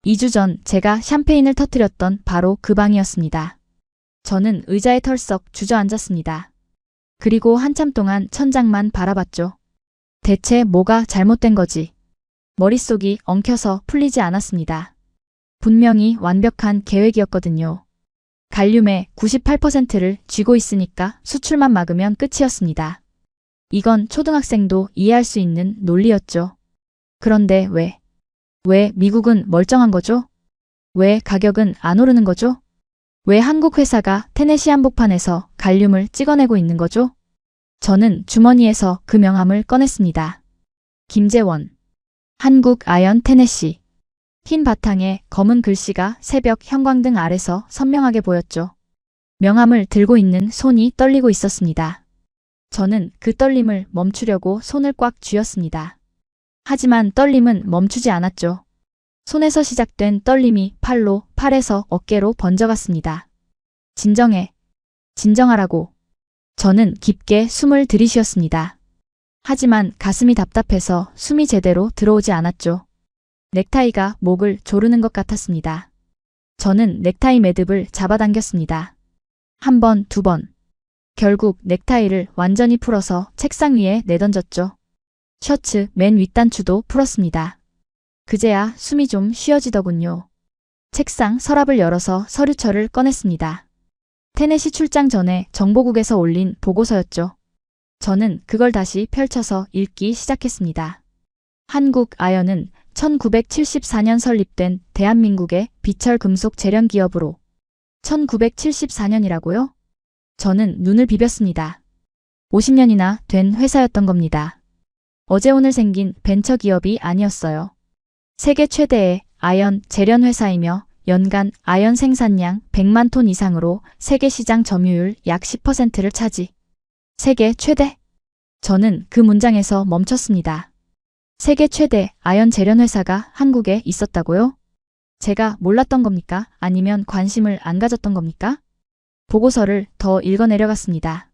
Speaker 1: 2주 전 제가 샴페인을 터뜨렸던 바로 그 방이었습니다. 저는 의자에 털썩 주저앉았습니다. 그리고 한참 동안 천장만 바라봤죠. 대체 뭐가 잘못된 거지? 머릿속이 엉켜서 풀리지 않았습니다. 분명히 완벽한 계획이었거든요. 갈륨의 98%를 쥐고 있으니까 수출만 막으면 끝이었습니다. 이건 초등학생도 이해할 수 있는 논리였죠. 그런데 왜 미국은 멀쩡한 거죠? 왜 가격은 안 오르는 거죠? 왜 한국 회사가 테네시 한복판에서 갈륨을 찍어내고 있는 거죠? 저는 주머니에서 그 명함을 꺼냈습니다. 김재원. 한국 아연 테네시. 흰 바탕에 검은 글씨가 새벽 형광등 아래서 선명하게 보였죠. 명함을 들고 있는 손이 떨리고 있었습니다. 저는 그 떨림을 멈추려고 손을 꽉 쥐었습니다. 하지만 떨림은 멈추지 않았죠. 손에서 시작된 떨림이 팔에서 어깨로 번져갔습니다. 진정해. 진정하라고. 저는 깊게 숨을 들이쉬었습니다. 하지만 가슴이 답답해서 숨이 제대로 들어오지 않았죠. 넥타이가 목을 조르는 것 같았습니다. 저는 넥타이 매듭을 잡아당겼습니다. 1번, 2번. 결국 넥타이를 완전히 풀어서 책상 위에 내던졌죠. 셔츠 맨 윗단추도 풀었습니다. 그제야 숨이 좀 쉬어지더군요. 책상 서랍을 열어서 서류철을 꺼냈습니다. 테네시 출장 전에 정보국에서 올린 보고서였죠. 저는 그걸 다시 펼쳐서 읽기 시작했습니다. 한국 아연은 1974년 설립된 대한민국의 비철 금속 재련 기업으로 1974년이라고요? 저는 눈을 비볐습니다. 50년이나 된 회사였던 겁니다. 어제 오늘 생긴 벤처 기업이 아니었어요. 세계 최대의 아연 재련 회사이며 연간 아연 생산량 100만 톤 이상으로 세계 시장 점유율 약 10%를 차지. 세계 최대? 저는 그 문장에서 멈췄습니다. 세계 최대 아연 재련 회사가 한국에 있었다고요? 제가 몰랐던 겁니까? 아니면 관심을 안 가졌던 겁니까? 보고서를 더 읽어 내려갔습니다.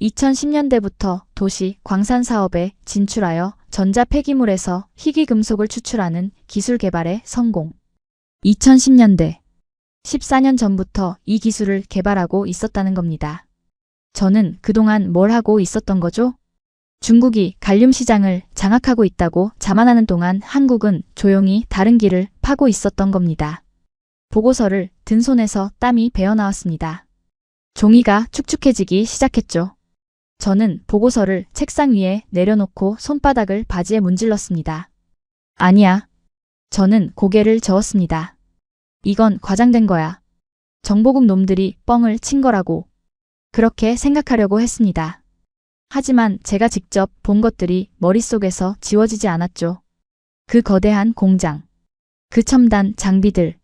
Speaker 1: 2010년대부터 도시 광산 사업에 진출하여 전자 폐기물에서 희귀금속을 추출하는 기술 개발에 성공. 2010년대. 14년 전부터 이 기술을 개발하고 있었다는 겁니다. 저는 그동안 뭘 하고 있었던 거죠? 중국이 갈륨 시장을 장악하고 있다고 자만하는 동안 한국은 조용히 다른 길을 파고 있었던 겁니다. 보고서를 든 손에서 땀이 배어나왔습니다. 종이가 축축해지기 시작했죠. 저는 보고서를 책상 위에 내려놓고 손바닥을 바지에 문질렀습니다. 아니야. 저는 고개를 저었습니다. 이건 과장된 거야. 정보국 놈들이 뻥을 친 거라고. 그렇게 생각하려고 했습니다. 하지만 제가 직접 본 것들이 머릿속에서 지워지지 않았죠. 그 거대한 공장, 그 첨단 장비들,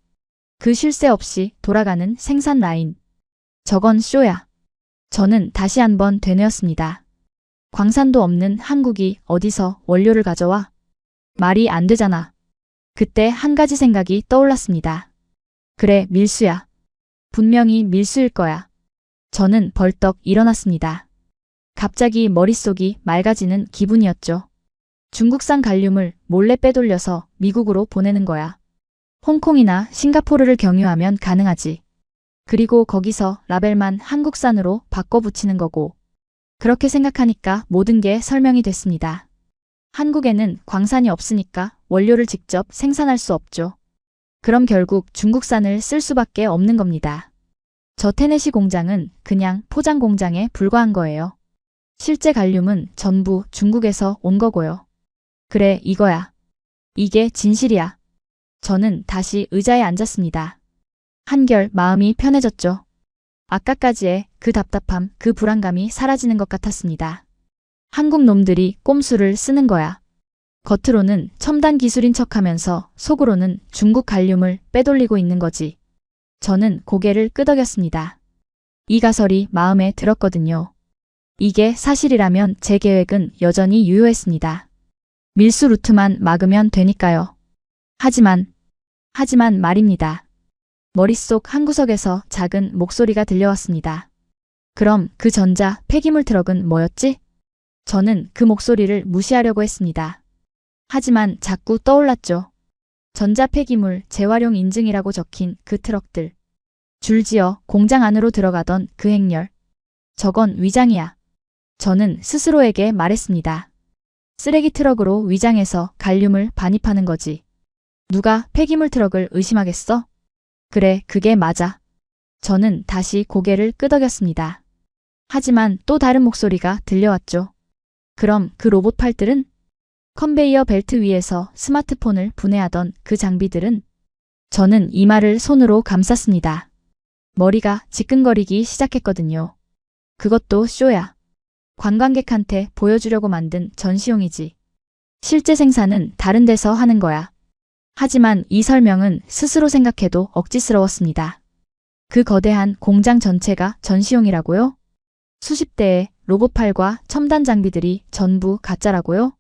Speaker 1: 그 쉴 새 없이 돌아가는 생산 라인. 저건 쇼야. 저는 다시 한번 되뇌었습니다. 광산도 없는 한국이 어디서 원료를 가져와? 말이 안 되잖아. 그때 한 가지 생각이 떠올랐습니다. 그래, 밀수야. 분명히 밀수일 거야. 저는 벌떡 일어났습니다. 갑자기 머릿속이 맑아지는 기분이었죠. 중국산 갈륨을 몰래 빼돌려서 미국으로 보내는 거야. 홍콩이나 싱가포르를 경유하면 가능하지. 그리고 거기서 라벨만 한국산으로 바꿔 붙이는 거고. 그렇게 생각하니까 모든 게 설명이 됐습니다. 한국에는 광산이 없으니까 원료를 직접 생산할 수 없죠. 그럼 결국 중국산을 쓸 수밖에 없는 겁니다. 저 테네시 공장은 그냥 포장 공장에 불과한 거예요. 실제 갈륨은 전부 중국에서 온 거고요. 그래, 이거야. 이게 진실이야. 저는 다시 의자에 앉았습니다. 한결 마음이 편해졌죠. 아까까지의 그 답답함, 그 불안감이 사라지는 것 같았습니다. 한국 놈들이 꼼수를 쓰는 거야. 겉으로는 첨단 기술인 척하면서 속으로는 중국 갈륨을 빼돌리고 있는 거지. 저는 고개를 끄덕였습니다. 이 가설이 마음에 들었거든요. 이게 사실이라면 제 계획은 여전히 유효했습니다. 밀수 루트만 막으면 되니까요. 하지만 말입니다. 머릿속 한구석에서 작은 목소리가 들려왔습니다. 그럼 그 전자 폐기물 트럭은 뭐였지? 저는 그 목소리를 무시하려고 했습니다. 하지만 자꾸 떠올랐죠. 전자 폐기물 재활용 인증이라고 적힌 그 트럭들. 줄지어 공장 안으로 들어가던 그 행렬. 저건 위장이야. 저는 스스로에게 말했습니다. 쓰레기 트럭으로 위장해서 갈륨을 반입하는 거지. 누가 폐기물 트럭을 의심하겠어? 그래, 그게 맞아. 저는 다시 고개를 끄덕였습니다. 하지만 또 다른 목소리가 들려왔죠. 그럼 그 로봇 팔들은? 컨베이어 벨트 위에서 스마트폰을 분해하던 그 장비들은? 저는 이마를 손으로 감쌌습니다. 머리가 지끈거리기 시작했거든요. 그것도 쇼야. 관광객한테 보여주려고 만든 전시용이지. 실제 생산은 다른 데서 하는 거야. 하지만 이 설명은 스스로 생각해도 억지스러웠습니다. 그 거대한 공장 전체가 전시용이라고요? 수십 대의 로봇팔과 첨단 장비들이 전부 가짜라고요?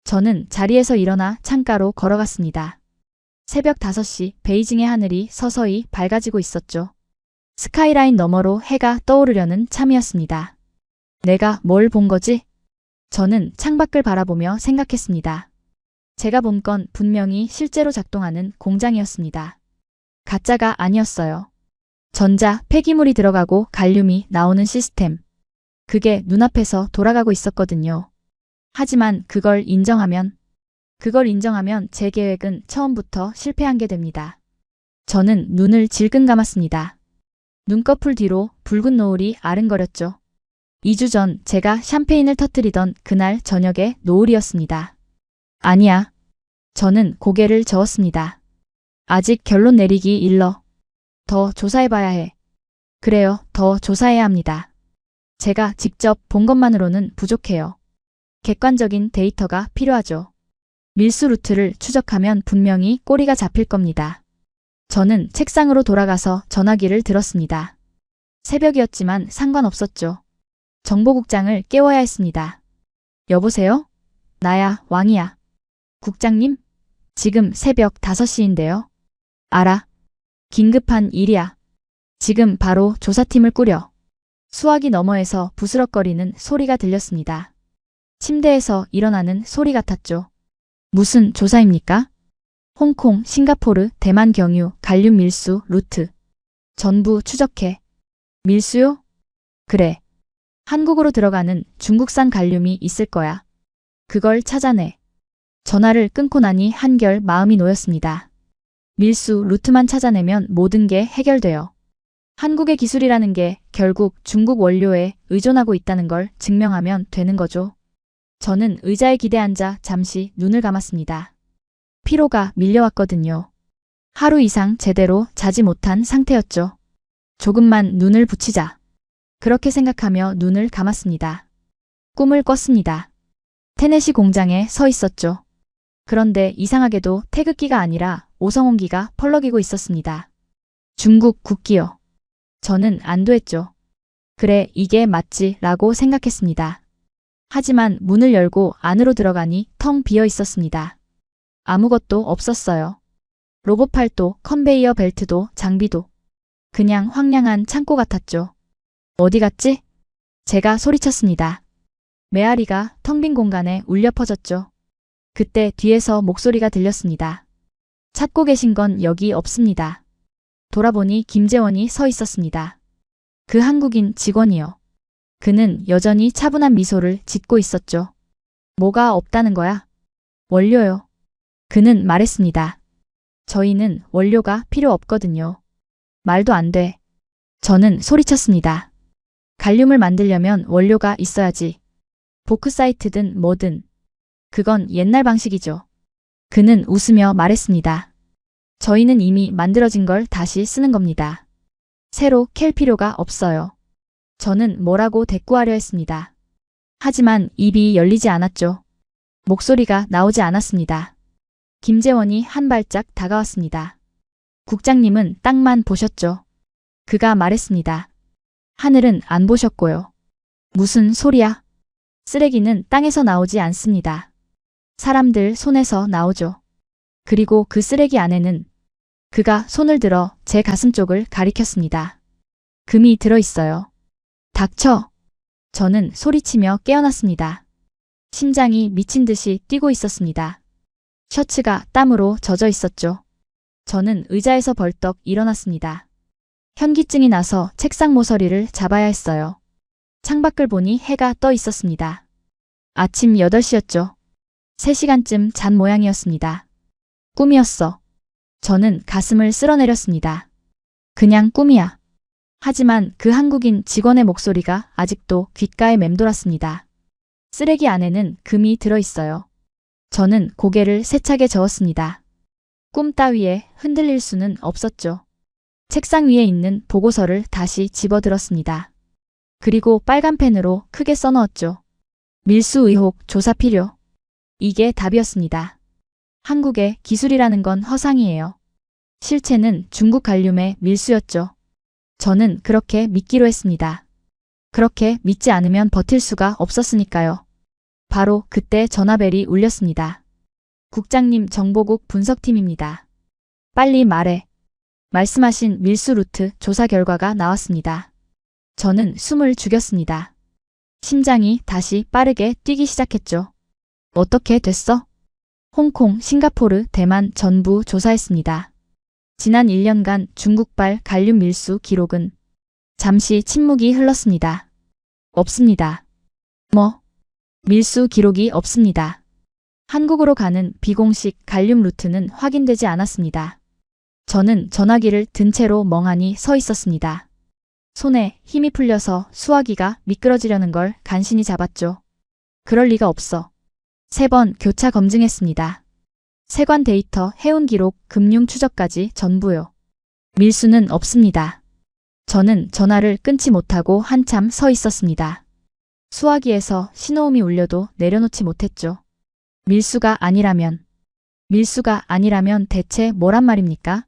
Speaker 1: 저는 자리에서 일어나 창가로 걸어갔습니다. 새벽 5시 베이징의 하늘이 서서히 밝아지고 있었죠. 스카이라인 너머로 해가 떠오르려는 참이었습니다. 내가 뭘 본 거지? 저는 창밖을 바라보며 생각했습니다. 제가 본 건 분명히 실제로 작동하는 공장이었습니다. 가짜가 아니었어요. 전자 폐기물이 들어가고 갈륨이 나오는 시스템. 그게 눈앞에서 돌아가고 있었거든요. 하지만 그걸 인정하면 제 계획은 처음부터 실패한 게 됩니다. 저는 눈을 질끈 감았습니다. 눈꺼풀 뒤로 붉은 노을이 아른거렸죠. 2주 전 제가 샴페인을 터뜨리던 그날 저녁의 노을이었습니다. 아니야. 저는 고개를 저었습니다. 아직 결론 내리기 일러. 더 조사해봐야 해. 그래요, 더 조사해야 합니다. 제가 직접 본 것만으로는 부족해요. 객관적인 데이터가 필요하죠. 밀수 루트를 추적하면 분명히 꼬리가 잡힐 겁니다. 저는 책상으로 돌아가서 전화기를 들었습니다. 새벽이었지만 상관없었죠. 정보국장을 깨워야 했습니다. 여보세요? 나야, 왕이야. 국장님? 지금 새벽 5시인데요. 알아. 긴급한 일이야. 지금 바로 조사팀을 꾸려. 수화기 너머에서 부스럭거리는 소리가 들렸습니다. 침대에서 일어나는 소리 같았죠. 무슨 조사입니까? 홍콩, 싱가포르, 대만 경유, 갈륨 밀수, 루트. 전부 추적해. 밀수요? 그래. 한국으로 들어가는 중국산 갈륨이 있을 거야. 그걸 찾아내. 전화를 끊고 나니 한결 마음이 놓였습니다. 밀수 루트만 찾아내면 모든 게 해결돼요. 한국의 기술이라는 게 결국 중국 원료에 의존하고 있다는 걸 증명하면 되는 거죠. 저는 의자에 기대앉아 잠시 눈을 감았습니다. 피로가 밀려왔거든요. 하루 이상 제대로 자지 못한 상태였죠. 조금만 눈을 붙이자. 그렇게 생각하며 눈을 감았습니다. 꿈을 꿨습니다. 테네시 공장에 서 있었죠. 그런데 이상하게도 태극기가 아니라 오성홍기가 펄럭이고 있었습니다. 중국 국기요. 저는 안도했죠. 그래, 이게 맞지 라고 생각했습니다. 하지만 문을 열고 안으로 들어가니 텅 비어 있었습니다. 아무것도 없었어요. 로봇팔도, 컨베이어 벨트도, 장비도. 그냥 황량한 창고 같았죠. 어디 갔지? 제가 소리쳤습니다. 메아리가 텅 빈 공간에 울려 퍼졌죠. 그때 뒤에서 목소리가 들렸습니다. 찾고 계신 건 여기 없습니다. 돌아보니 김재원이 서 있었습니다. 그 한국인 직원이요. 그는 여전히 차분한 미소를 짓고 있었죠. 뭐가 없다는 거야? 원료요. 그는 말했습니다. 저희는 원료가 필요 없거든요. 말도 안 돼. 저는 소리쳤습니다. 갈륨을 만들려면 원료가 있어야지. 보크사이트든 뭐든. 그건 옛날 방식이죠. 그는 웃으며 말했습니다. 저희는 이미 만들어진 걸 다시 쓰는 겁니다. 새로 캘 필요가 없어요. 저는 뭐라고 대꾸하려 했습니다. 하지만 입이 열리지 않았죠. 목소리가 나오지 않았습니다. 김재원이 한 발짝 다가왔습니다. 국장님은 땅만 보셨죠? 그가 말했습니다. 하늘은 안 보셨고요. 무슨 소리야? 쓰레기는 땅에서 나오지 않습니다. 사람들 손에서 나오죠. 그리고 그 쓰레기 안에는 그가 손을 들어 제 가슴 쪽을 가리켰습니다. 금이 들어있어요. 닥쳐! 저는 소리치며 깨어났습니다. 심장이 미친 듯이 뛰고 있었습니다. 셔츠가 땀으로 젖어 있었죠. 저는 의자에서 벌떡 일어났습니다. 현기증이 나서 책상 모서리를 잡아야 했어요. 창밖을 보니 해가 떠 있었습니다. 아침 8시였죠. 3시간쯤 잔 모양이었습니다. 꿈이었어. 저는 가슴을 쓸어내렸습니다. 그냥 꿈이야. 하지만 그 한국인 직원의 목소리가 아직도 귓가에 맴돌았습니다. 쓰레기 안에는 금이 들어있어요. 저는 고개를 세차게 저었습니다. 꿈 따위에 흔들릴 수는 없었죠. 책상 위에 있는 보고서를 다시 집어들었습니다. 그리고 빨간 펜으로 크게 써넣었죠. 밀수 의혹 조사 필요. 이게 답이었습니다. 한국의 기술이라는 건 허상이에요. 실체는 중국 갈륨의 밀수였죠. 저는 그렇게 믿기로 했습니다. 그렇게 믿지 않으면 버틸 수가 없었으니까요. 바로 그때 전화벨이 울렸습니다. 국장님, 정보국 분석팀입니다. 빨리 말해. 말씀하신 밀수 루트 조사 결과가 나왔습니다. 저는 숨을 죽였습니다. 심장이 다시 빠르게 뛰기 시작했죠. 어떻게 됐어? 홍콩, 싱가포르, 대만 전부 조사했습니다. 지난 1년간 중국발 갈륨 밀수 기록은 잠시 침묵이 흘렀습니다. 없습니다. 뭐? 밀수 기록이 없습니다. 한국으로 가는 비공식 갈륨 루트는 확인되지 않았습니다. 저는 전화기를 든 채로 멍하니 서 있었습니다. 손에 힘이 풀려서 수화기가 미끄러지려는 걸 간신히 잡았죠. 그럴 리가 없어. 3번 교차 검증했습니다. 세관 데이터, 해운 기록, 금융 추적까지 전부요. 밀수는 없습니다. 저는 전화를 끊지 못하고 한참 서 있었습니다. 수화기에서 신호음이 울려도 내려놓지 못했죠. 밀수가 아니라면 대체 뭐란 말입니까?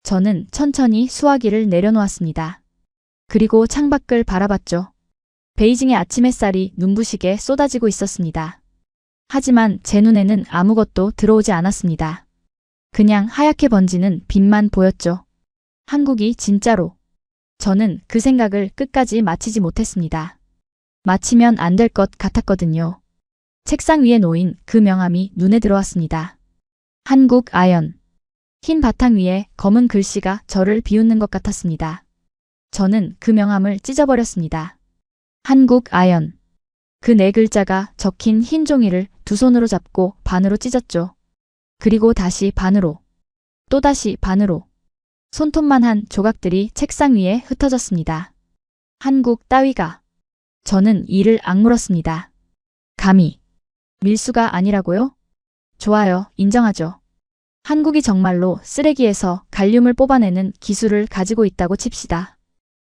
Speaker 1: 저는 천천히 수화기를 내려놓았습니다. 그리고 창밖을 바라봤죠. 베이징의 아침 햇살이 눈부시게 쏟아지고 있었습니다. 하지만 제 눈에는 아무것도 들어오지 않았습니다. 그냥 하얗게 번지는 빛만 보였죠. 한국이 진짜로. 저는 그 생각을 끝까지 마치지 못했습니다. 마치면 안 될 것 같았거든요. 책상 위에 놓인 그 명함이 눈에 들어왔습니다. 한국 아연. 흰 바탕 위에 검은 글씨가 저를 비웃는 것 같았습니다. 저는 그 명함을 찢어버렸습니다. 한국 아연. 그 4글자가 적힌 흰 종이를 2손으로 잡고 반으로 찢었죠. 그리고 다시 반으로. 또다시 반으로. 손톱만한 조각들이 책상 위에 흩어졌습니다. 한국 따위가. 저는 이를 악물었습니다. 감히. 밀수가 아니라고요? 좋아요, 인정하죠. 한국이 정말로 쓰레기에서 갈륨을 뽑아내는 기술을 가지고 있다고 칩시다.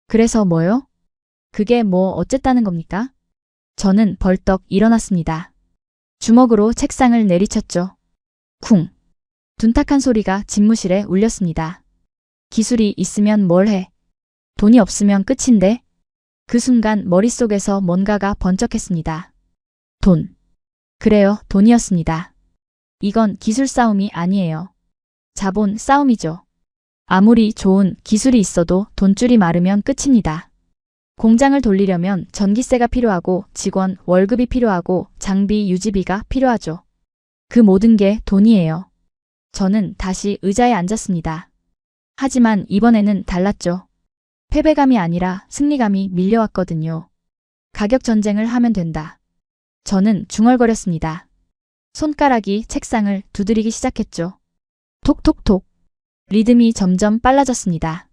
Speaker 1: 그래서 뭐요? 그게 뭐 어쨌다는 겁니까? 저는 벌떡 일어났습니다. 주먹으로 책상을 내리쳤죠. 쿵. 둔탁한 소리가 집무실에 울렸습니다. 기술이 있으면 뭘 해? 돈이 없으면 끝인데? 그 순간 머릿속에서 뭔가가 번쩍했습니다. 돈. 그래요, 돈이었습니다. 이건 기술 싸움이 아니에요. 자본 싸움이죠. 아무리 좋은 기술이 있어도 돈줄이 마르면 끝입니다. 공장을 돌리려면 전기세가 필요하고 직원 월급이 필요하고 장비 유지비가 필요하죠. 그 모든 게 돈이에요. 저는 다시 의자에 앉았습니다. 하지만 이번에는 달랐죠. 패배감이 아니라 승리감이 밀려왔거든요. 가격 전쟁을 하면 된다. 저는 중얼거렸습니다. 손가락이 책상을 두드리기 시작했죠. 톡톡톡. 리듬이 점점 빨라졌습니다.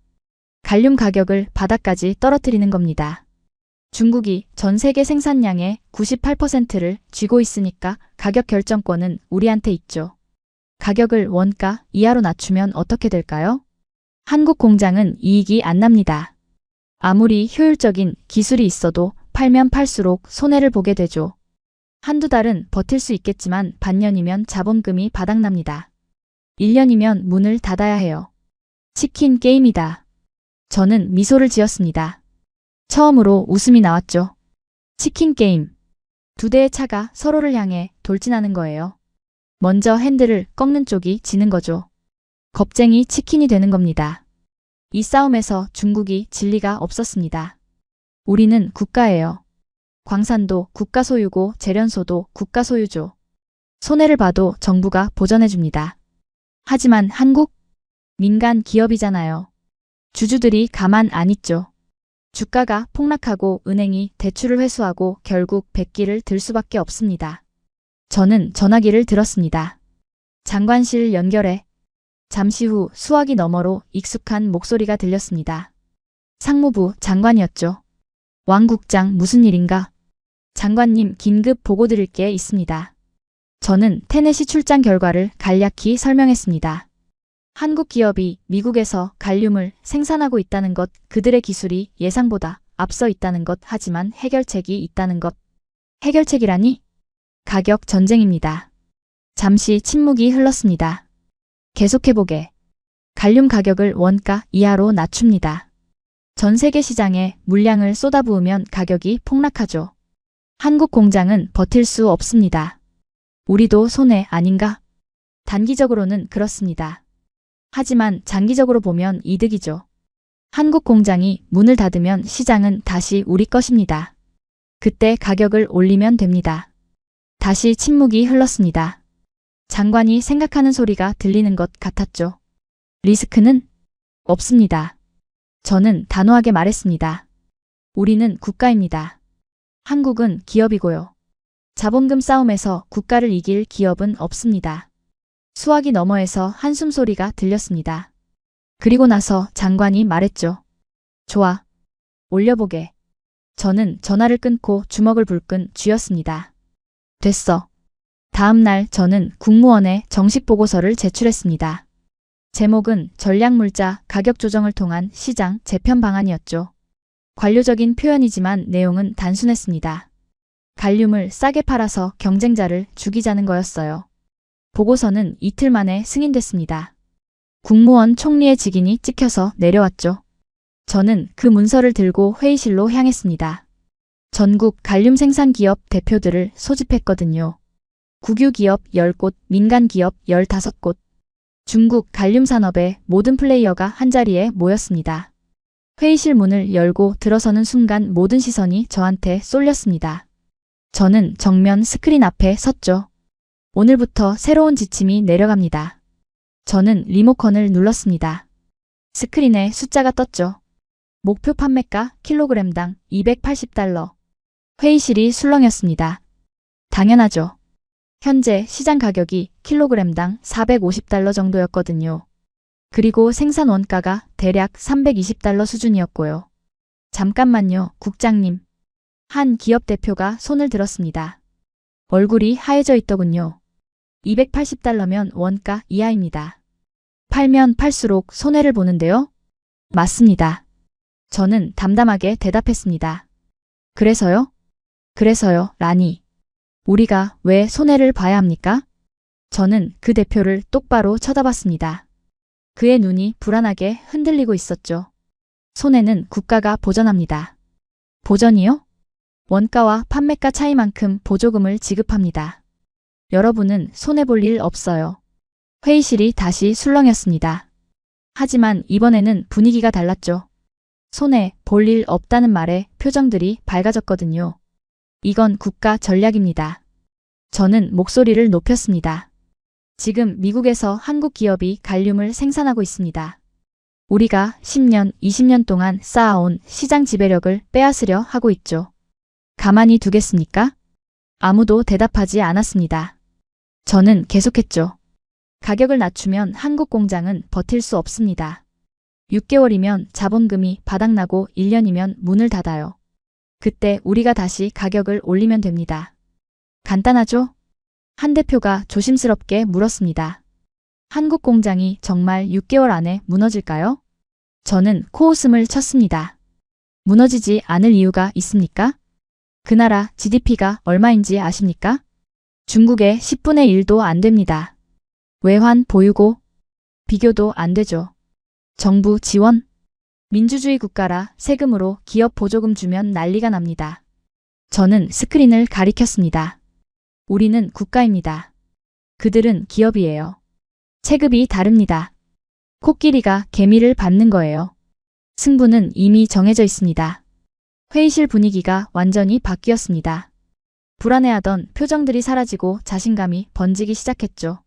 Speaker 1: 갈륨 가격을 바닥까지 떨어뜨리는 겁니다. 중국이 전 세계 생산량의 98%를 쥐고 있으니까 가격 결정권은 우리한테 있죠. 가격을 원가 이하로 낮추면 어떻게 될까요? 한국 공장은 이익이 안 납니다. 아무리 효율적인 기술이 있어도 팔면 팔수록 손해를 보게 되죠. 한두 달은 버틸 수 있겠지만 반년이면 자본금이 바닥납니다. 1년이면 문을 닫아야 해요. 치킨 게임이다. 저는 미소를 지었습니다. 처음으로 웃음이 나왔죠. 치킨 게임. 두 대의 차가 서로를 향해 돌진하는 거예요. 먼저 핸들을 꺾는 쪽이 지는 거죠. 겁쟁이 치킨이 되는 겁니다. 이 싸움에서 중국이 질 리가 없었습니다. 우리는 국가예요. 광산도 국가 소유고 재련소도 국가 소유죠. 손해를 봐도 정부가 보전해줍니다. 하지만 한국? 민간 기업이잖아요. 주주들이 가만 안 있죠. 주가가 폭락하고 은행이 대출을 회수하고 결국 백기를 들 수밖에 없습니다. 저는 전화기를 들었습니다. 장관실 연결해. 잠시 후 수화기 너머로 익숙한 목소리가 들렸습니다. 상무부 장관이었죠. 왕 국장 무슨 일인가? 장관님 긴급 보고 드릴 게 있습니다. 저는 테네시 출장 결과를 간략히 설명했습니다. 한국 기업이 미국에서 갈륨을 생산하고 있다는 것, 그들의 기술이 예상보다 앞서 있다는 것, 하지만 해결책이 있다는 것. 해결책이라니? 가격 전쟁입니다. 잠시 침묵이 흘렀습니다. 계속해보게. 갈륨 가격을 원가 이하로 낮춥니다. 전 세계 시장에 물량을 쏟아부으면 가격이 폭락하죠. 한국 공장은 버틸 수 없습니다. 우리도 손해 아닌가? 단기적으로는 그렇습니다. 하지만 장기적으로 보면 이득이죠. 한국 공장이 문을 닫으면 시장은 다시 우리 것입니다. 그때 가격을 올리면 됩니다. 다시 침묵이 흘렀습니다. 장관이 생각하는 소리가 들리는 것 같았죠. 리스크는 없습니다. 저는 단호하게 말했습니다. 우리는 국가입니다. 한국은 기업이고요. 자본금 싸움에서 국가를 이길 기업은 없습니다. 수화기 너머에서 한숨 소리가 들렸습니다. 그리고 나서 장관이 말했죠. 좋아. 올려보게. 저는 전화를 끊고 주먹을 불끈 쥐었습니다. 됐어. 다음 날 저는 국무원에 정식 보고서를 제출했습니다. 제목은 전략물자 가격 조정을 통한 시장 재편 방안이었죠. 관료적인 표현이지만 내용은 단순했습니다. 갈륨을 싸게 팔아서 경쟁자를 죽이자는 거였어요. 보고서는 이틀 만에 승인됐습니다. 국무원 총리의 직인이 찍혀서 내려왔죠. 저는 그 문서를 들고 회의실로 향했습니다. 전국 갈륨 생산 기업 대표들을 소집했거든요. 국유 기업 10곳, 민간 기업 15곳. 중국 갈륨 산업의 모든 플레이어가 한자리에 모였습니다. 회의실 문을 열고 들어서는 순간 모든 시선이 저한테 쏠렸습니다. 저는 정면 스크린 앞에 섰죠. 오늘부터 새로운 지침이 내려갑니다. 저는 리모컨을 눌렀습니다. 스크린에 숫자가 떴죠. 목표 판매가 킬로그램당 280달러. 회의실이 술렁였습니다. 당연하죠. 현재 시장 가격이 킬로그램당 450달러 정도였거든요. 그리고 생산 원가가 대략 320달러 수준이었고요. 잠깐만요, 국장님. 한 기업 대표가 손을 들었습니다. 얼굴이 하얘져 있더군요. 280달러면 원가 이하입니다. 팔면 팔수록 손해를 보는데요? 맞습니다. 저는 담담하게 대답했습니다. 그래서요? 그래서요, 라니. 우리가 왜 손해를 봐야 합니까? 저는 그 대표를 똑바로 쳐다봤습니다. 그의 눈이 불안하게 흔들리고 있었죠. 손해는 국가가 보전합니다. 보전이요? 원가와 판매가 차이만큼 보조금을 지급합니다. 여러분은 손해볼 일 없어요. 회의실이 다시 술렁였습니다. 하지만 이번에는 분위기가 달랐죠. 손해 볼 일 없다는 말에 표정들이 밝아졌거든요. 이건 국가 전략입니다. 저는 목소리를 높였습니다. 지금 미국에서 한국 기업이 갈륨을 생산하고 있습니다. 우리가 10년, 20년 동안 쌓아온 시장 지배력을 빼앗으려 하고 있죠. 가만히 두겠습니까? 아무도 대답하지 않았습니다. 저는 계속했죠. 가격을 낮추면 한국 공장은 버틸 수 없습니다. 6개월이면 자본금이 바닥나고 1년이면 문을 닫아요. 그때 우리가 다시 가격을 올리면 됩니다. 간단하죠? 한 대표가 조심스럽게 물었습니다. 한국 공장이 정말 6개월 안에 무너질까요? 저는 코웃음을 쳤습니다. 무너지지 않을 이유가 있습니까? 그 나라 GDP가 얼마인지 아십니까? 중국의 10분의 1도 안 됩니다. 외환 보유고 비교도 안 되죠. 정부 지원? 민주주의 국가라 세금으로 기업 보조금 주면 난리가 납니다. 저는 스크린을 가리켰습니다. 우리는 국가입니다. 그들은 기업이에요. 체급이 다릅니다. 코끼리가 개미를 밟는 거예요. 승부는 이미 정해져 있습니다. 회의실 분위기가 완전히 바뀌었습니다. 불안해하던 표정들이 사라지고 자신감이 번지기 시작했죠.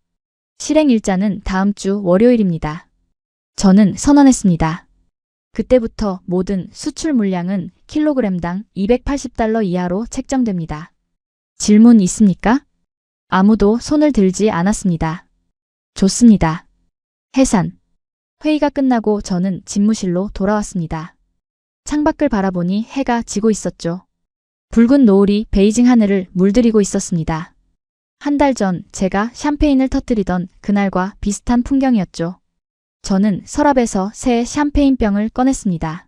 Speaker 1: 실행 일자는 다음 주 월요일입니다. 저는 선언했습니다. 그때부터 모든 수출 물량은 킬로그램당 $280 이하로 책정됩니다. 질문 있습니까? 아무도 손을 들지 않았습니다. 좋습니다. 해산. 회의가 끝나고 저는 집무실로 돌아왔습니다. 창밖을 바라보니 해가 지고 있었죠. 붉은 노을이 베이징 하늘을 물들이고 있었습니다. 한 달 전 제가 샴페인을 터뜨리던 그날과 비슷한 풍경이었죠. 저는 서랍에서 새 샴페인병을 꺼냈습니다.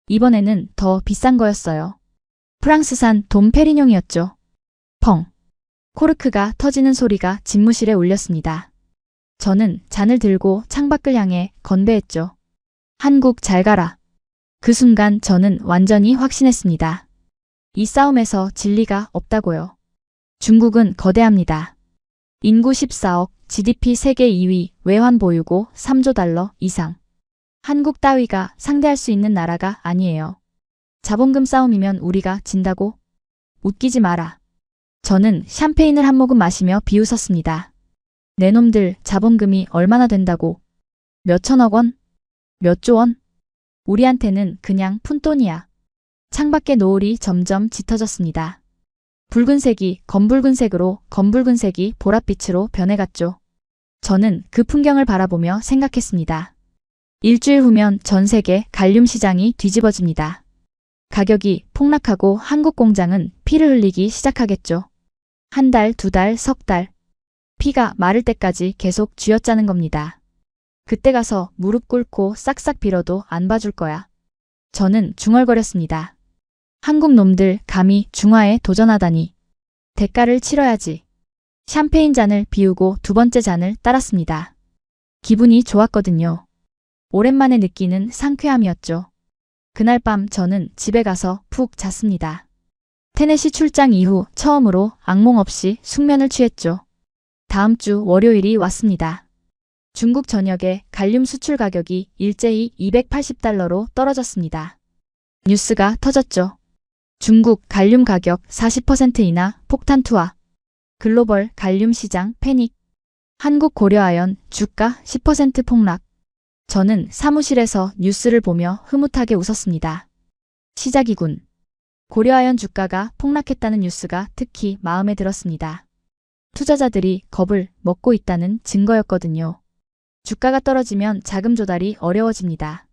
Speaker 1: 이번에는 더 비싼 거였어요. 프랑스산 돔 페리뇽이었죠. 펑. 코르크가 터지는 소리가 집무실에 울렸습니다. 저는 잔을 들고 창밖을 향해 건배했죠. 한국 잘 가라. 그 순간 저는 완전히 확신했습니다. 이 싸움에서 진리가 없다고요. 중국은 거대합니다. 인구 14억, GDP 세계 2위, 외환 보유고 3조 달러 이상. 한국 따위가 상대할 수 있는 나라가 아니에요. 자본금 싸움이면 우리가 진다고? 웃기지 마라. 저는 샴페인을 한 모금 마시며 비웃었습니다. 내 놈들 자본금이 얼마나 된다고? 몇 천억 원? 몇 조 원? 우리한테는 그냥 푼돈이야. 창밖의 노을이 점점 짙어졌습니다. 붉은색이 검붉은색으로 검붉은색이 보랏빛으로 변해갔죠. 저는 그 풍경을 바라보며 생각했습니다. 일주일 후면 전 세계 갈륨 시장이 뒤집어집니다. 가격이 폭락하고 한국 공장은 피를 흘리기 시작하겠죠. 한 달, 두 달, 석 달. 피가 마를 때까지 계속 쥐어짜는 겁니다. 그때 가서 무릎 꿇고 싹싹 빌어도 안 봐줄 거야. 저는 중얼거렸습니다. 한국 놈들 감히 중화에 도전하다니. 대가를 치러야지. 샴페인 잔을 비우고 두 번째 잔을 따랐습니다. 기분이 좋았거든요. 오랜만에 느끼는 상쾌함이었죠. 그날 밤 저는 집에 가서 푹 잤습니다. 테네시 출장 이후 처음으로 악몽 없이 숙면을 취했죠. 다음 주 월요일이 왔습니다. 중국 전역의 갈륨 수출 가격이 일제히 $280로 떨어졌습니다. 뉴스가 터졌죠. 중국 갈륨 가격 40% 인하 폭탄 투하. 글로벌 갈륨 시장 패닉. 한국 고려아연 주가 10% 폭락. 저는 사무실에서 뉴스를 보며 흐뭇하게 웃었습니다. 시작이군. 고려아연 주가가 폭락했다는 뉴스가 특히 마음에 들었습니다. 투자자들이 겁을 먹고 있다는 증거였거든요. 주가가 떨어지면 자금 조달이 어려워집니다.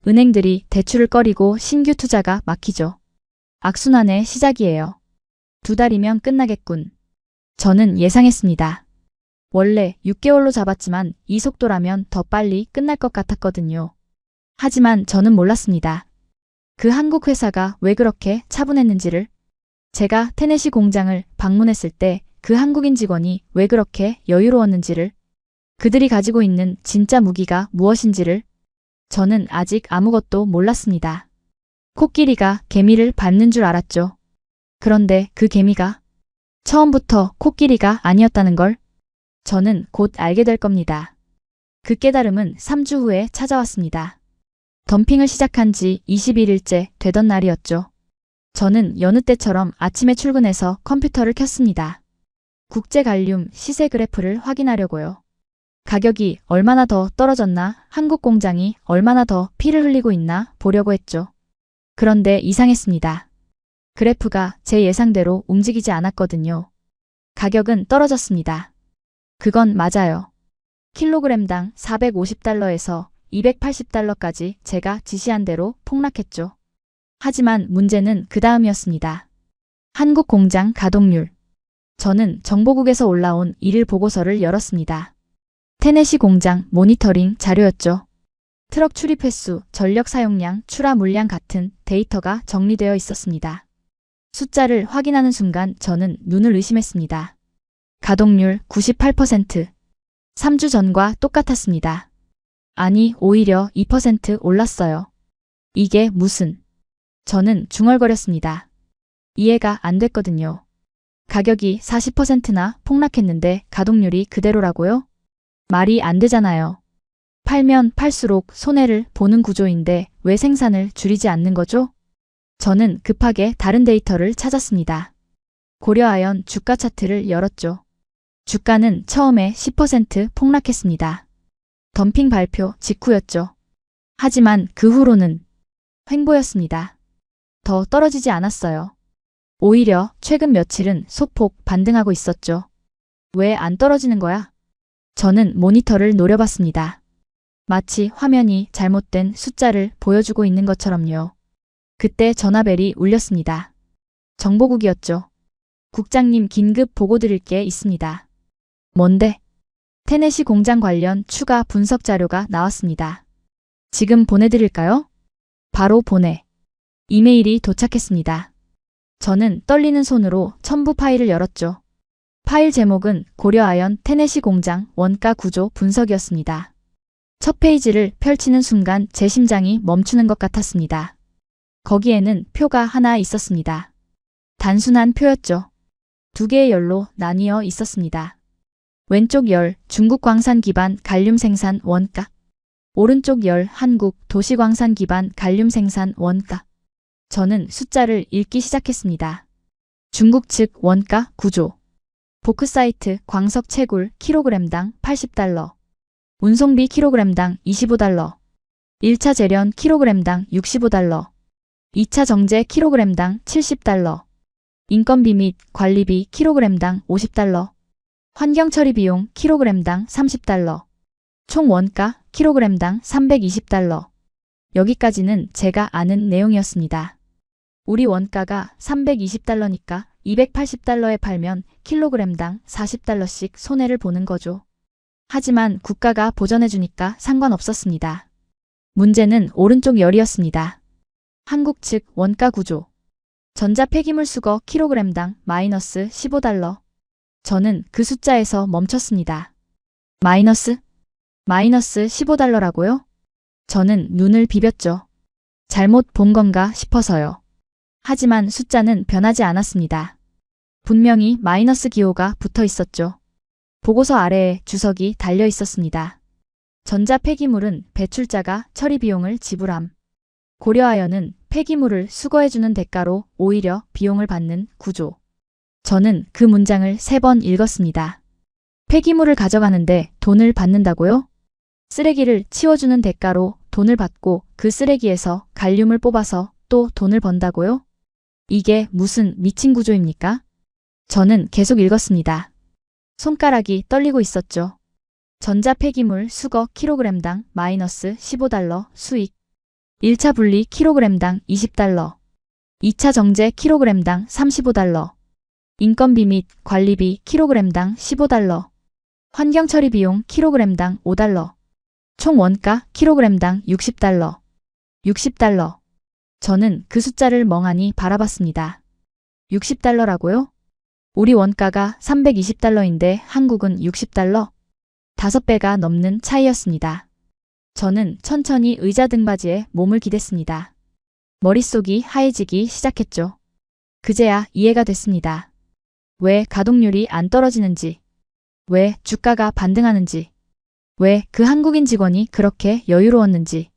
Speaker 1: 은행들이 대출을 꺼리고 신규 투자가 막히죠. 악순환의 시작이에요. 두 달이면 끝나겠군. 저는 예상했습니다. 원래 6개월로 잡았지만 이 속도라면 더 빨리 끝날 것 같았거든요. 하지만 저는 몰랐습니다. 그 한국 회사가 왜 그렇게 차분했는지를. 제가 테네시 공장을 방문했을 때 그 한국인 직원이 왜 그렇게 여유로웠는지를. 그들이 가지고 있는 진짜 무기가 무엇인지를. 저는 아직 아무것도 몰랐습니다. 코끼리가 개미를 밟는 줄 알았죠. 그런데 그 개미가 처음부터 코끼리가 아니었다는 걸 저는 곧 알게 될 겁니다. 그 깨달음은 3주 후에 찾아왔습니다. 덤핑을 시작한 지 21일째 되던 날이었죠. 저는 여느 때처럼 아침에 출근해서 컴퓨터를 켰습니다. 국제 갈륨 시세 그래프를 확인하려고요. 가격이 얼마나 더 떨어졌나, 한국 공장이 얼마나 더 피를 흘리고 있나 보려고 했죠. 그런데 이상했습니다. 그래프가 제 예상대로 움직이지 않았거든요. 가격은 떨어졌습니다. 그건 맞아요. 킬로그램당 $450에서 $280까지 제가 지시한 대로 폭락했죠. 하지만 문제는 그 다음이었습니다. 한국 공장 가동률. 저는 정보국에서 올라온 일일 보고서를 열었습니다. 테네시 공장 모니터링 자료였죠. 트럭 출입 횟수, 전력 사용량, 출하 물량 같은 데이터가 정리되어 있었습니다. 숫자를 확인하는 순간 저는 눈을 의심했습니다. 가동률 98%. 3주 전과 똑같았습니다. 아니, 오히려 2% 올랐어요. 이게 무슨... 저는 중얼거렸습니다. 이해가 안 됐거든요. 가격이 40%나 폭락했는데 가동률이 그대로라고요? 말이 안 되잖아요. 팔면 팔수록 손해를 보는 구조인데 왜 생산을 줄이지 않는 거죠? 저는 급하게 다른 데이터를 찾았습니다. 고려아연 주가 차트를 열었죠. 주가는 처음에 10% 폭락했습니다. 덤핑 발표 직후였죠. 하지만 그 후로는 횡보였습니다. 더 떨어지지 않았어요. 오히려 최근 며칠은 소폭 반등하고 있었죠. 왜 안 떨어지는 거야? 저는 모니터를 노려봤습니다. 마치 화면이 잘못된 숫자를 보여주고 있는 것처럼요. 그때 전화벨이 울렸습니다. 정보국이었죠. 국장님, 긴급 보고 드릴 게 있습니다. 뭔데? 테네시 공장 관련 추가 분석 자료가 나왔습니다. 지금 보내드릴까요? 바로 보내. 이메일이 도착했습니다. 저는 떨리는 손으로 첨부 파일을 열었죠. 파일 제목은 고려아연 테네시 공장 원가 구조 분석이었습니다. 첫 페이지를 펼치는 순간 제 심장이 멈추는 것 같았습니다. 거기에는 표가 하나 있었습니다. 단순한 표였죠. 두 개의 열로 나뉘어 있었습니다. 왼쪽 열, 중국 광산 기반 갈륨 생산 원가. 오른쪽 열, 한국 도시광산 기반 갈륨 생산 원가. 저는 숫자를 읽기 시작했습니다. 중국 측 원가 구조. 보크사이트 광석 채굴 킬로그램당 80달러. 운송비 킬로그램당 25달러. 1차 재련 킬로그램당 65달러. 2차 정제 킬로그램당 70달러. 인건비 및 관리비 킬로그램당 50달러. 환경처리 비용 킬로그램당 30달러. 총 원가 킬로그램당 320달러. 여기까지는 제가 아는 내용이었습니다. 우리 원가가 320달러니까 280달러에 팔면 킬로그램당 40달러씩 손해를 보는 거죠. 하지만 국가가 보전해주니까 상관없었습니다. 문제는 오른쪽 열이었습니다. 한국 측 원가 구조. 전자 폐기물 수거 킬로그램당 마이너스 15달러. 저는 그 숫자에서 멈췄습니다. 마이너스 15달러라고요? 저는 눈을 비볐죠. 잘못 본 건가 싶어서요. 하지만 숫자는 변하지 않았습니다. 분명히 마이너스 기호가 붙어 있었죠. 보고서 아래에 주석이 달려 있었습니다. 전자 폐기물은 배출자가 처리 비용을 지불함. 고려아연은 폐기물을 수거해주는 대가로 오히려 비용을 받는 구조. 저는 그 문장을 3번 읽었습니다. 폐기물을 가져가는데 돈을 받는다고요? 쓰레기를 치워주는 대가로 돈을 받고 그 쓰레기에서 갈륨을 뽑아서 또 돈을 번다고요? 이게 무슨 미친 구조입니까? 저는 계속 읽었습니다. 손가락이 떨리고 있었죠. 전자 폐기물 수거 킬로그램당 마이너스 15달러 수익. 1차 분리 킬로그램당 20달러. 2차 정제 킬로그램당 35달러. 인건비 및 관리비 킬로그램당 15달러. 환경처리 비용 킬로그램당 5달러. 총 원가 킬로그램당 60달러. 60달러. 저는 그 숫자를 멍하니 바라봤습니다. 60달러라고요? 우리 원가가 320달러인데 한국은 60달러? 5배가 넘는 차이였습니다. 저는 천천히 의자 등받이에 몸을 기댔습니다. 머릿속이 하얘지기 시작했죠. 그제야 이해가 됐습니다. 왜 가동률이 안 떨어지는지, 왜 주가가 반등하는지, 왜 그 한국인 직원이 그렇게 여유로웠는지.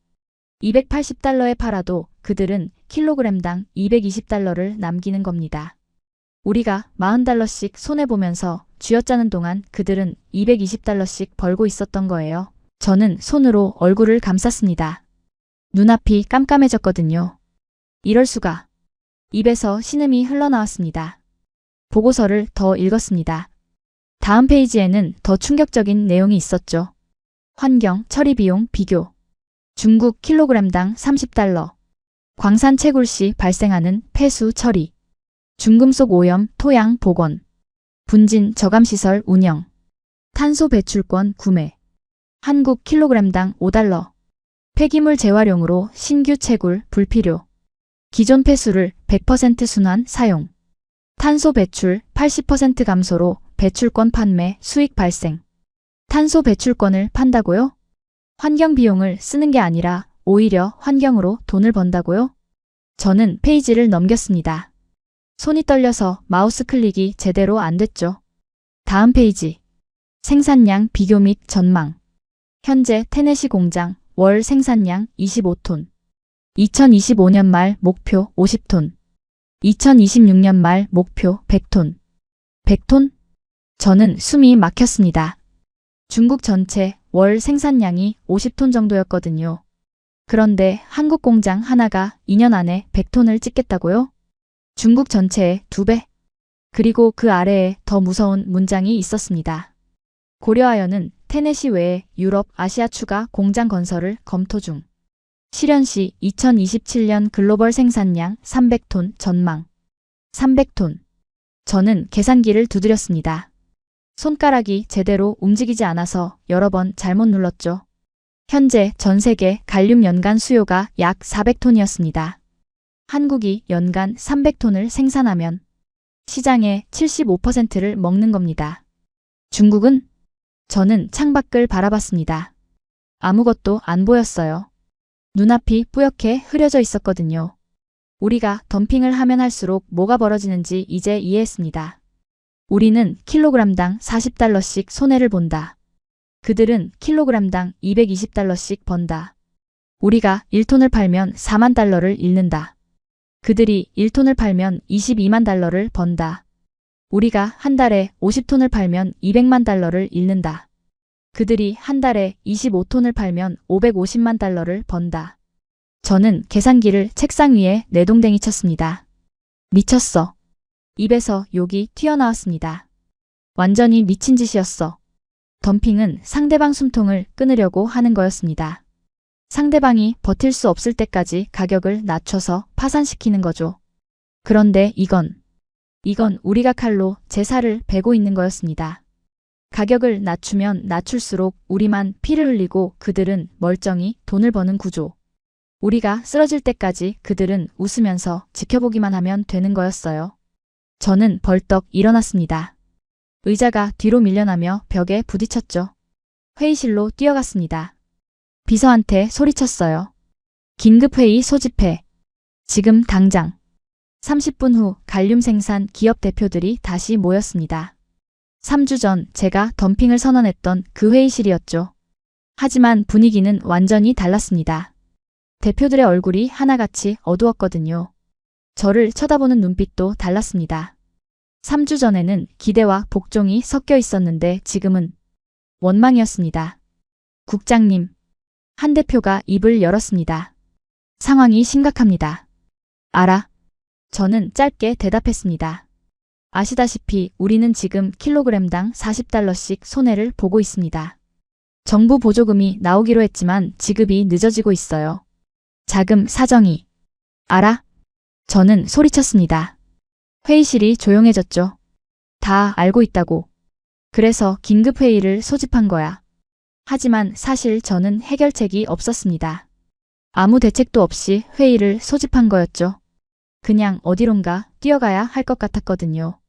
Speaker 1: 280달러에 팔아도 그들은 킬로그램당 220달러를 남기는 겁니다. 우리가 40달러씩 손해보면서 쥐어짜는 동안 그들은 220달러씩 벌고 있었던 거예요. 저는 손으로 얼굴을 감쌌습니다. 눈앞이 깜깜해졌거든요. 이럴 수가. 입에서 신음이 흘러나왔습니다. 보고서를 더 읽었습니다. 다음 페이지에는 더 충격적인 내용이 있었죠. 환경, 처리 비용 비교. 중국 킬로그램당 30달러. 광산 채굴 시 발생하는 폐수 처리. 중금속 오염 토양 복원. 분진 저감시설 운영. 탄소 배출권 구매. 한국 킬로그램당 5달러. 폐기물 재활용으로 신규 채굴 불필요. 기존 폐수를 100% 순환 사용. 탄소 배출 80% 감소로 배출권 판매 수익 발생. 탄소 배출권을 판다고요? 환경 비용을 쓰는 게 아니라 오히려 환경으로 돈을 번다고요? 저는 페이지를 넘겼습니다. 손이 떨려서 마우스 클릭이 제대로 안 됐죠. 다음 페이지. 생산량 비교 및 전망. 현재 테네시 공장 월 생산량 25톤. 2025년 말 목표 50톤. 2026년 말 목표 100톤. 100톤? 저는 숨이 막혔습니다. 중국 전체 월 생산량이 50톤 정도였거든요. 그런데 한국 공장 하나가 2년 안에 100톤을 찍겠다고요? 중국 전체의 2배? 그리고 그 아래에 더 무서운 문장이 있었습니다. 고려하여는 테네시 외에 유럽, 아시아 추가 공장 건설을 검토 중. 실현 시 2027년 글로벌 생산량 300톤 전망. 300톤. 저는 계산기를 두드렸습니다. 손가락이 제대로 움직이지 않아서 여러 번 잘못 눌렀죠. 현재 전 세계 갈륨 연간 수요가 약 400톤이었습니다. 한국이 연간 300톤을 생산하면 시장의 75%를 먹는 겁니다. 중국은? 저는 창밖을 바라봤습니다. 아무것도 안 보였어요. 눈앞이 뿌옇게 흐려져 있었거든요. 우리가 덤핑을 하면 할수록 뭐가 벌어지는지 이제 이해했습니다. 우리는 킬로그램당 40달러씩 손해를 본다. 그들은 킬로그램당 220달러씩 번다. 우리가 1톤을 팔면 4만 달러를 잃는다. 그들이 1톤을 팔면 22만 달러를 번다. 우리가 한 달에 50톤을 팔면 200만 달러를 잃는다. 그들이 한 달에 25톤을 팔면 550만 달러를 번다. 저는 계산기를 책상 위에 내동댕이 쳤습니다. 미쳤어. 입에서 욕이 튀어나왔습니다. 완전히 미친 짓이었어. 덤핑은 상대방 숨통을 끊으려고 하는 거였습니다. 상대방이 버틸 수 없을 때까지 가격을 낮춰서 파산시키는 거죠. 그런데 이건 우리가 칼로 제 살을 베고 있는 거였습니다. 가격을 낮추면 낮출수록 우리만 피를 흘리고 그들은 멀쩡히 돈을 버는 구조. 우리가 쓰러질 때까지 그들은 웃으면서 지켜보기만 하면 되는 거였어요. 저는 벌떡 일어났습니다. 의자가 뒤로 밀려나며 벽에 부딪혔죠. 회의실로 뛰어갔습니다. 비서한테 소리쳤어요. 긴급회의 소집해. 지금 당장. 30분 후 갈륨 생산 기업 대표들이 다시 모였습니다. 3주 전 제가 덤핑을 선언했던 그 회의실이었죠. 하지만 분위기는 완전히 달랐습니다. 대표들의 얼굴이 하나같이 어두웠거든요. 저를 쳐다보는 눈빛도 달랐습니다. 3주 전에는 기대와 복종이 섞여 있었는데 지금은 원망이었습니다. 국장님. 한 대표가 입을 열었습니다. 상황이 심각합니다. 알아. 저는 짧게 대답했습니다. 아시다시피 우리는 지금 킬로그램당 40달러씩 손해를 보고 있습니다. 정부 보조금이 나오기로 했지만 지급이 늦어지고 있어요. 자금 사정이. 알아? 저는 소리쳤습니다. 회의실이 조용해졌죠. 다 알고 있다고. 그래서 긴급회의를 소집한 거야. 하지만 사실 저는 해결책이 없었습니다. 아무 대책도 없이 회의를 소집한 거였죠. 그냥 어디론가 뛰어가야 할 것 같았거든요.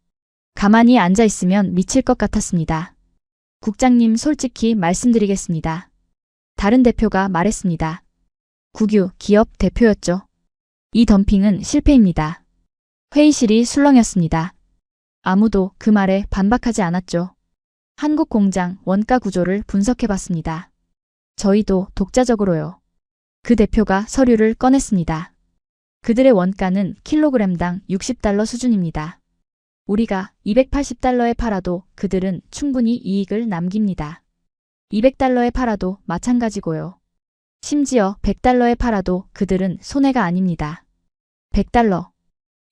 Speaker 1: 가만히 앉아 있으면 미칠 것 같았습니다. 국장님 솔직히 말씀드리겠습니다. 다른 대표가 말했습니다. 국유 기업 대표였죠. 이 덤핑은 실패입니다. 회의실이 술렁였습니다. 아무도 그 말에 반박하지 않았죠. 한국 공장 원가 구조를 분석해봤습니다. 저희도 독자적으로요. 그 대표가 서류를 꺼냈습니다. 그들의 원가는 킬로그램당 60달러 수준입니다. 우리가 280달러에 팔아도 그들은 충분히 이익을 남깁니다. 200달러에 팔아도 마찬가지고요. 심지어 100달러에 팔아도 그들은 손해가 아닙니다. 100달러.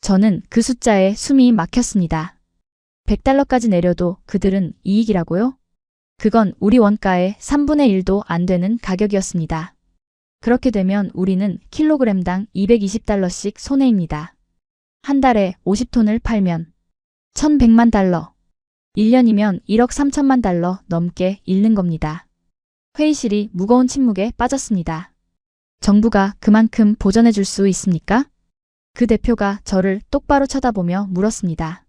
Speaker 1: 저는 그 숫자에 숨이 막혔습니다. 100달러까지 내려도 그들은 이익이라고요? 그건 우리 원가의 3분의 1도 안 되는 가격이었습니다. 그렇게 되면 우리는 킬로그램당 220달러씩 손해입니다. 한 달에 50톤을 팔면 1100만 달러. 1년이면 1억 3천만 달러 넘게 잃는 겁니다. 회의실이 무거운 침묵에 빠졌습니다. 정부가 그만큼 보전해 줄 수 있습니까? 그 대표가 저를 똑바로 쳐다보며 물었습니다.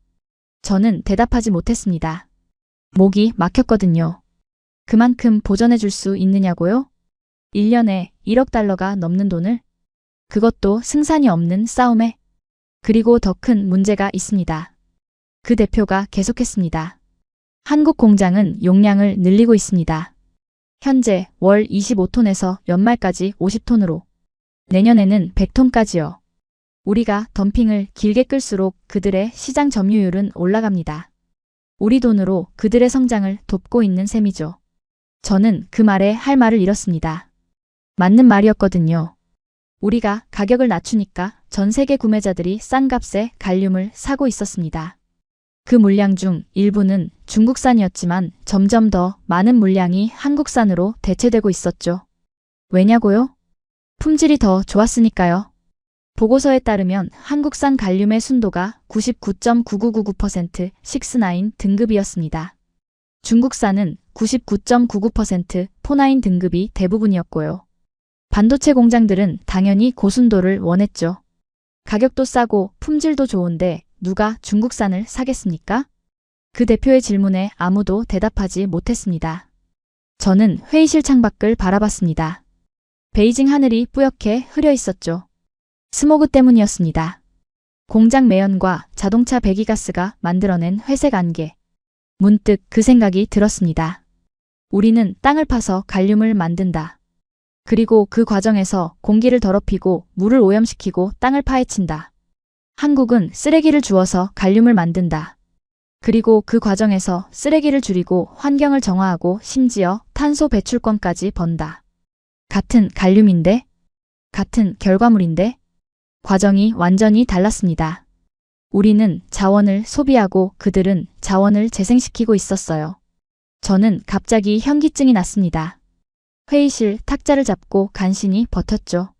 Speaker 1: 저는 대답하지 못했습니다. 목이 막혔거든요. 그만큼 보전해 줄 수 있느냐고요? 1년에 1억 달러가 넘는 돈을? 그것도 승산이 없는 싸움에? 그리고 더 큰 문제가 있습니다. 그 대표가 계속했습니다. 한국 공장은 용량을 늘리고 있습니다. 현재 월 25톤에서 연말까지 50톤으로, 내년에는 100톤까지요. 우리가 덤핑을 길게 끌수록 그들의 시장 점유율은 올라갑니다. 우리 돈으로 그들의 성장을 돕고 있는 셈이죠. 저는 그 말에 할 말을 잃었습니다. 맞는 말이었거든요. 우리가 가격을 낮추니까 전 세계 구매자들이 싼 값에 갈륨을 사고 있었습니다. 그 물량 중 일부는 중국산이었지만 점점 더 많은 물량이 한국산으로 대체되고 있었죠. 왜냐고요? 품질이 더 좋았으니까요. 보고서에 따르면 한국산 갈륨의 순도가 99.9999% 6-9 등급이었습니다. 중국산은 99.99% 4-9 등급이 대부분이었고요. 반도체 공장들은 당연히 고순도를 원했죠. 가격도 싸고 품질도 좋은데 누가 중국산을 사겠습니까? 그 대표의 질문에 아무도 대답하지 못했습니다. 저는 회의실 창밖을 바라봤습니다. 베이징 하늘이 뿌옇게 흐려 있었죠. 스모그 때문이었습니다. 공장 매연과 자동차 배기가스가 만들어낸 회색 안개. 문득 그 생각이 들었습니다. 우리는 땅을 파서 갈륨을 만든다. 그리고 그 과정에서 공기를 더럽히고 물을 오염시키고 땅을 파헤친다. 한국은 쓰레기를 주워서 갈륨을 만든다. 그리고 그 과정에서 쓰레기를 줄이고 환경을 정화하고 심지어 탄소 배출권까지 번다. 같은 갈륨인데? 같은 결과물인데? 과정이 완전히 달랐습니다. 우리는 자원을 소비하고 그들은 자원을 재생시키고 있었어요. 저는 갑자기 현기증이 났습니다. 회의실 탁자를 잡고 간신히 버텼죠.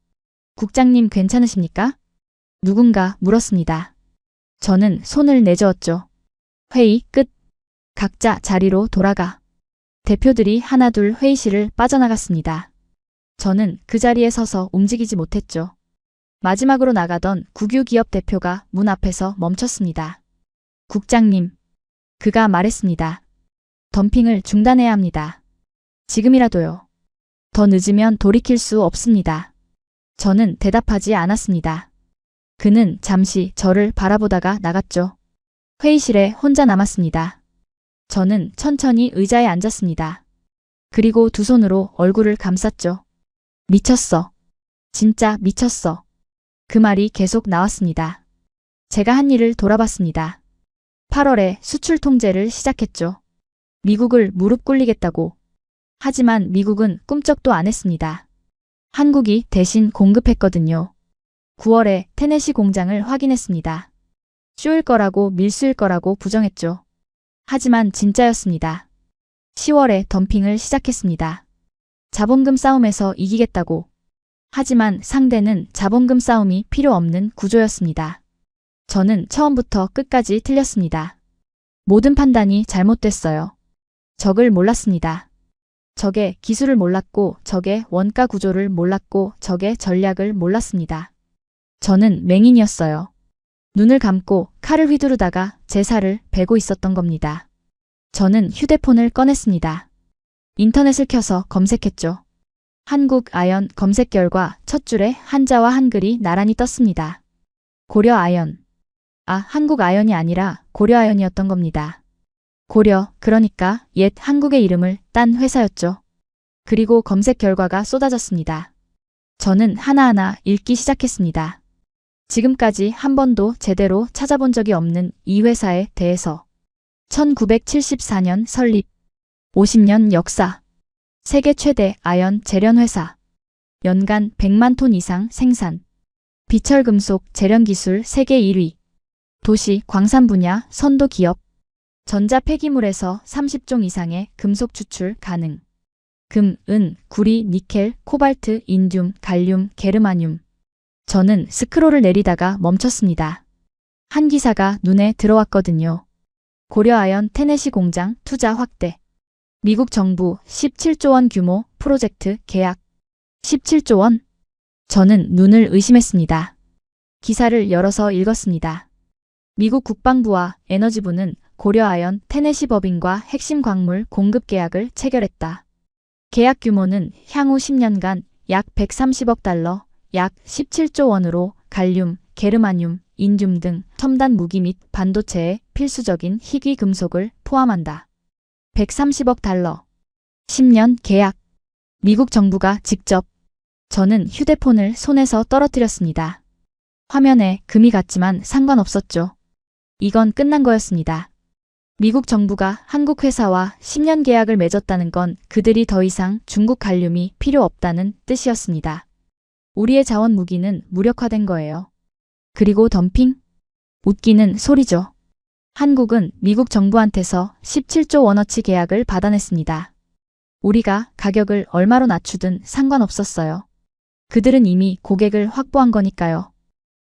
Speaker 1: 국장님 괜찮으십니까? 누군가 물었습니다. 저는 손을 내저었죠. 회의 끝. 각자 자리로 돌아가. 대표들이 하나둘 회의실을 빠져나갔습니다. 저는 그 자리에 서서 움직이지 못했죠. 마지막으로 나가던 국유 기업 대표가 문 앞에서 멈췄습니다. 국장님. 그가 말했습니다. 덤핑을 중단해야 합니다. 지금이라도요. 더 늦으면 돌이킬 수 없습니다. 저는 대답하지 않았습니다. 그는 잠시 저를 바라보다가 나갔죠. 회의실에 혼자 남았습니다. 저는 천천히 의자에 앉았습니다. 그리고 두 손으로 얼굴을 감쌌죠. 미쳤어. 진짜 미쳤어. 그 말이 계속 나왔습니다. 제가 한 일을 돌아봤습니다. 8월에 수출 통제를 시작했죠. 미국을 무릎 꿇리겠다고. 하지만 미국은 꿈쩍도 안 했습니다. 한국이 대신 공급했거든요. 9월에 테네시 공장을 확인했습니다. 쇼일 거라고 밀수일 거라고 부정했죠. 하지만 진짜였습니다. 10월에 덤핑을 시작했습니다. 자본금 싸움에서 이기겠다고. 하지만 상대는 자본금 싸움이 필요 없는 구조였습니다. 저는 처음부터 끝까지 틀렸습니다. 모든 판단이 잘못됐어요. 적을 몰랐습니다. 적의 기술을 몰랐고 적의 원가 구조를 몰랐고 적의 전략을 몰랐습니다. 저는 맹인이었어요. 눈을 감고 칼을 휘두르다가 제 살을 베고 있었던 겁니다. 저는 휴대폰을 꺼냈습니다. 인터넷을 켜서 검색했죠. 한국 아연 검색 결과 첫 줄에 한자와 한글이 나란히 떴습니다. 고려 아연. 아, 한국 아연이 아니라 고려 아연이었던 겁니다. 고려, 그러니까 옛 한국의 이름을 딴 회사였죠. 그리고 검색 결과가 쏟아졌습니다. 저는 하나하나 읽기 시작했습니다. 지금까지 한 번도 제대로 찾아본 적이 없는 이 회사에 대해서. 1974년 설립, 50년 역사, 세계 최대 아연 재련 회사, 연간 100만 톤 이상 생산, 비철금속 재련 기술 세계 1위, 도시 광산 분야 선도 기업, 전자 폐기물에서 30종 이상의 금속 추출 가능, 금, 은, 구리, 니켈, 코발트, 인듐, 갈륨, 게르마늄. 저는 스크롤을 내리다가 멈췄습니다. 한 기사가 눈에 들어왔거든요. 고려아연 테네시 공장 투자 확대. 미국 정부 17조 원 규모 프로젝트 계약. 17조 원? 저는 눈을 의심했습니다. 기사를 열어서 읽었습니다. 미국 국방부와 에너지부는 고려아연 테네시 법인과 핵심 광물 공급 계약을 체결했다. 계약 규모는 향후 10년간 약 130억 달러, 약 17조 원으로 갈륨, 게르마늄, 인듐 등 첨단 무기 및 반도체의 필수적인 희귀 금속을 포함한다. 130억 달러. 10년 계약. 미국 정부가 직접. 저는 휴대폰을 손에서 떨어뜨렸습니다. 화면에 금이 갔지만 상관없었죠. 이건 끝난 거였습니다. 미국 정부가 한국 회사와 10년 계약을 맺었다는 건 그들이 더 이상 중국 갈륨이 필요 없다는 뜻이었습니다. 우리의 자원 무기는 무력화된 거예요. 그리고 덤핑? 웃기는 소리죠. 한국은 미국 정부한테서 17조 원어치 계약을 받아냈습니다. 우리가 가격을 얼마로 낮추든 상관없었어요. 그들은 이미 고객을 확보한 거니까요.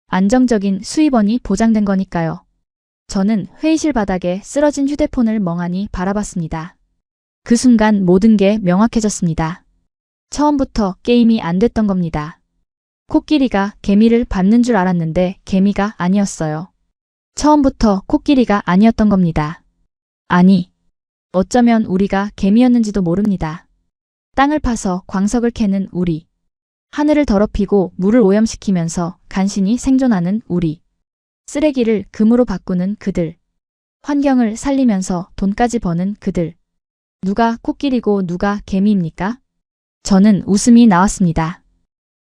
Speaker 1: 안정적인 수입원이 보장된 거니까요. 저는 회의실 바닥에 쓰러진 휴대폰을 멍하니 바라봤습니다. 그 순간 모든 게 명확해졌습니다. 처음부터 게임이 안 됐던 겁니다. 코끼리가 개미를 밟는 줄 알았는데 개미가 아니었어요. 처음부터 코끼리가 아니었던 겁니다. 아니, 어쩌면 우리가 개미였는지도 모릅니다. 땅을 파서 광석을 캐는 우리. 하늘을 더럽히고 물을 오염시키면서 간신히 생존하는 우리. 쓰레기를 금으로 바꾸는 그들. 환경을 살리면서 돈까지 버는 그들. 누가 코끼리고 누가 개미입니까? 저는 웃음이 나왔습니다.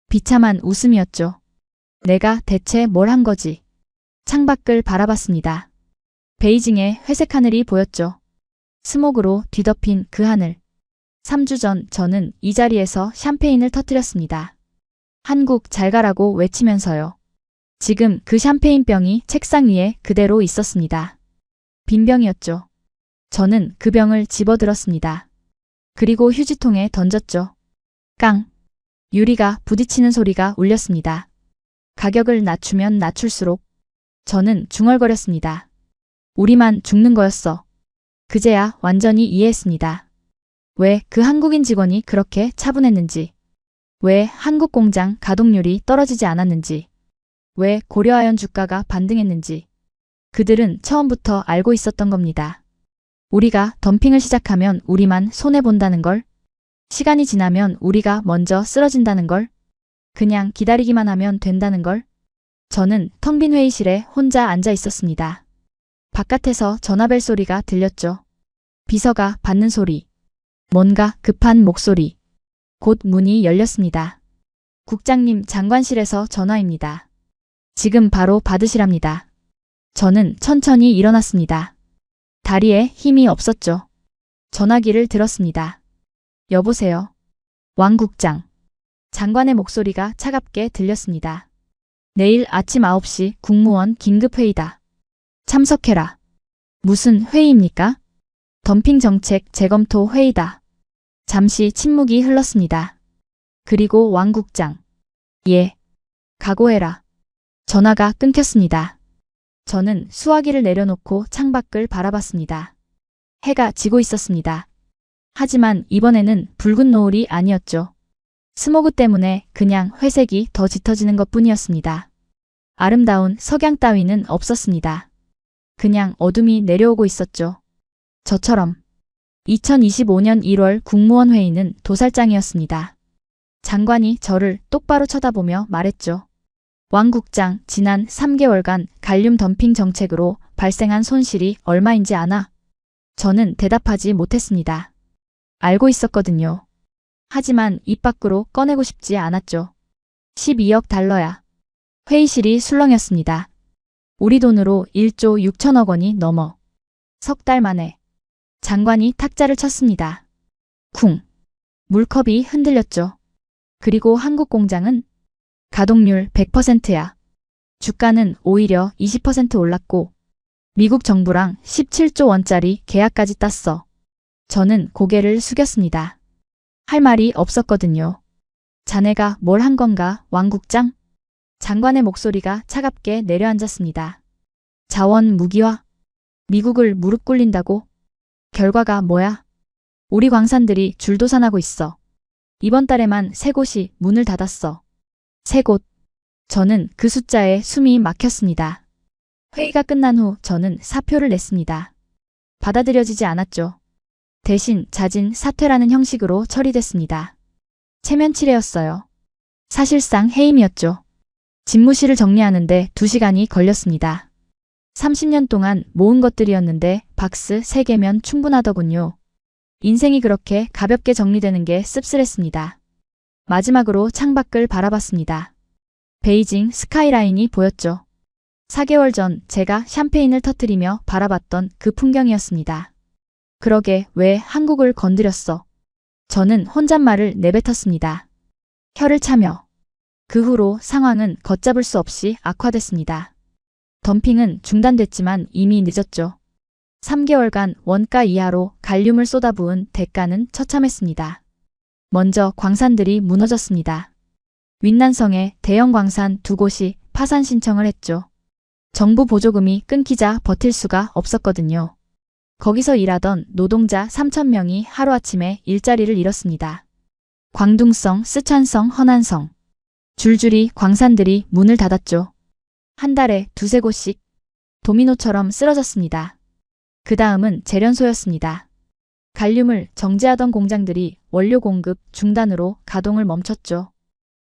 Speaker 1: 비참한 웃음이었죠. 내가 대체 뭘 한 거지? 창밖을 바라봤습니다. 베이징의 회색 하늘이 보였죠. 스모그로 뒤덮인 그 하늘. 3주 전 저는 이 자리에서 샴페인을 터뜨렸습니다. 한국 잘 가라고 외치면서요. 지금 그 샴페인병이 책상 위에 그대로 있었습니다. 빈 병이었죠. 저는 그 병을 집어들었습니다. 그리고 휴지통에 던졌죠. 깡! 유리가 부딪히는 소리가 울렸습니다. 가격을 낮추면 낮출수록 저는 중얼거렸습니다. 우리만 죽는 거였어. 그제야 완전히 이해했습니다. 왜 그 한국인 직원이 그렇게 차분했는지. 왜 한국 공장 가동률이 떨어지지 않았는지. 왜 고려아연 주가가 반등했는지. 그들은 처음부터 알고 있었던 겁니다. 우리가 덤핑을 시작하면 우리만 손해본다는 걸. 시간이 지나면 우리가 먼저 쓰러진다는 걸. 그냥 기다리기만 하면 된다는 걸. 저는 텅 빈 회의실에 혼자 앉아 있었습니다. 바깥에서 전화벨 소리가 들렸죠. 비서가 받는 소리. 뭔가 급한 목소리. 곧 문이 열렸습니다. 국장님, 장관실에서 전화입니다. 지금 바로 받으시랍니다. 저는 천천히 일어났습니다. 다리에 힘이 없었죠. 전화기를 들었습니다. 여보세요. 왕 국장. 장관의 목소리가 차갑게 들렸습니다. 내일 아침 9시 국무원 긴급회의다. 참석해라. 무슨 회의입니까? 덤핑 정책 재검토 회의다. 잠시 침묵이 흘렀습니다. 그리고 왕 국장. 예. 각오해라. 전화가 끊겼습니다. 저는 수화기를 내려놓고 창밖을 바라봤습니다. 해가 지고 있었습니다. 하지만 이번에는 붉은 노을이 아니었죠. 스모그 때문에 그냥 회색이 더 짙어지는 것뿐이었습니다. 아름다운 석양 따위는 없었습니다. 그냥 어둠이 내려오고 있었죠. 저처럼. 2025년 1월 국무원 회의는 도살장이었습니다. 장관이 저를 똑바로 쳐다보며 말했죠. 왕 국장, 지난 3개월간 갈륨 덤핑 정책으로 발생한 손실이 얼마인지 아나? 저는 대답하지 못했습니다. 알고 있었거든요. 하지만 입 밖으로 꺼내고 싶지 않았죠. 12억 달러야. 회의실이 술렁였습니다. 우리 돈으로 1조 6천억 원이 넘어. 석 달 만에. 장관이 탁자를 쳤습니다. 쿵. 물컵이 흔들렸죠. 그리고 한국 공장은 가동률 100%야. 주가는 오히려 20% 올랐고 미국 정부랑 17조 원짜리 계약까지 땄어. 저는 고개를 숙였습니다. 할 말이 없었거든요. 자네가 뭘 한 건가, 왕 국장? 장관의 목소리가 차갑게 내려앉았습니다. 자원 무기화? 미국을 무릎 꿇린다고? 결과가 뭐야? 우리 광산들이 줄도산하고 있어. 이번 달에만 3곳이 문을 닫았어. 3곳. 저는 그 숫자에 숨이 막혔습니다. 회의가 끝난 후 저는 사표를 냈습니다. 받아들여지지 않았죠. 대신 자진 사퇴라는 형식으로 처리됐습니다. 체면 치레였어요. 사실상 해임이었죠. 집무실을 정리하는데 2시간이 걸렸습니다. 30년 동안 모은 것들이었는데 박스 3개면 충분하더군요. 인생이 그렇게 가볍게 정리되는 게 씁쓸했습니다. 마지막으로 창밖을 바라봤습니다. 베이징 스카이라인이 보였죠. 4개월 전 제가 샴페인을 터뜨리며 바라봤던 그 풍경이었습니다. 그러게 왜 한국을 건드렸어? 저는 혼잣말을 내뱉었습니다. 혀를 차며. 그 후로 상황은 걷잡을 수 없이 악화됐습니다. 덤핑은 중단됐지만 이미 늦었죠. 3개월간 원가 이하로 갈륨을 쏟아부은 대가는 처참했습니다. 먼저 광산들이 무너졌습니다. 윈난성에 대형 광산 2곳이 파산 신청을 했죠. 정부 보조금이 끊기자 버틸 수가 없었거든요. 거기서 일하던 노동자 3,000명이 하루아침에 일자리를 잃었습니다. 광둥성, 쓰촨성, 허난성. 줄줄이 광산들이 문을 닫았죠. 한 달에 2~3곳씩 도미노처럼 쓰러졌습니다. 그 다음은 재련소였습니다. 갈륨을 정제하던 공장들이 원료 공급 중단으로 가동을 멈췄죠.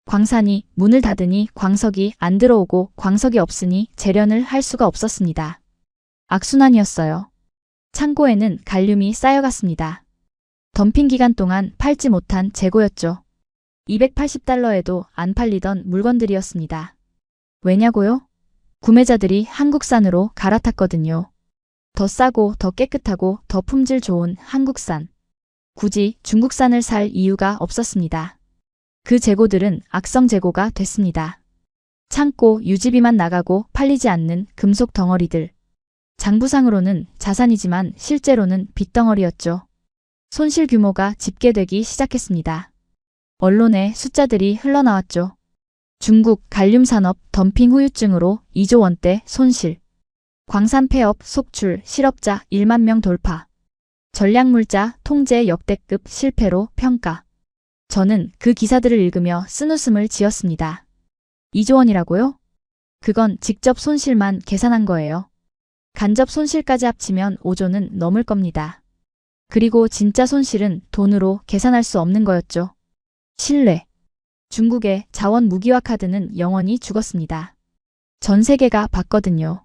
Speaker 1: 광산이 문을 닫으니 광석이 안 들어오고 광석이 없으니 재련을 할 수가 없었습니다. 악순환이었어요. 창고에는 갈륨이 쌓여갔습니다. 덤핑 기간 동안 팔지 못한 재고였죠. $280에도 안 팔리던 물건들이었습니다. 왜냐고요? 구매자들이 한국산으로 갈아탔거든요. 더 싸고 더 깨끗하고 더 품질 좋은 한국산. 굳이 중국산을 살 이유가 없었습니다. 그 재고들은 악성 재고가 됐습니다. 창고 유지비만 나가고 팔리지 않는 금속 덩어리들. 장부상으로는 자산이지만 실제로는 빚덩어리였죠. 손실 규모가 집계되기 시작했습니다. 언론에 숫자들이 흘러나왔죠. 중국 갈륨 산업 덤핑 후유증으로 2조 원대 손실. 광산 폐업 속출 실업자 1만 명 돌파. 전략물자 통제 역대급 실패로 평가. 저는 그 기사들을 읽으며 쓴웃음을 지었습니다. 2조 원이라고요? 그건 직접 손실만 계산한 거예요. 간접 손실까지 합치면 5조는 넘을 겁니다. 그리고 진짜 손실은 돈으로 계산할 수 없는 거였죠. 신뢰. 중국의 자원 무기화 카드는 영원히 죽었습니다. 전 세계가 봤거든요.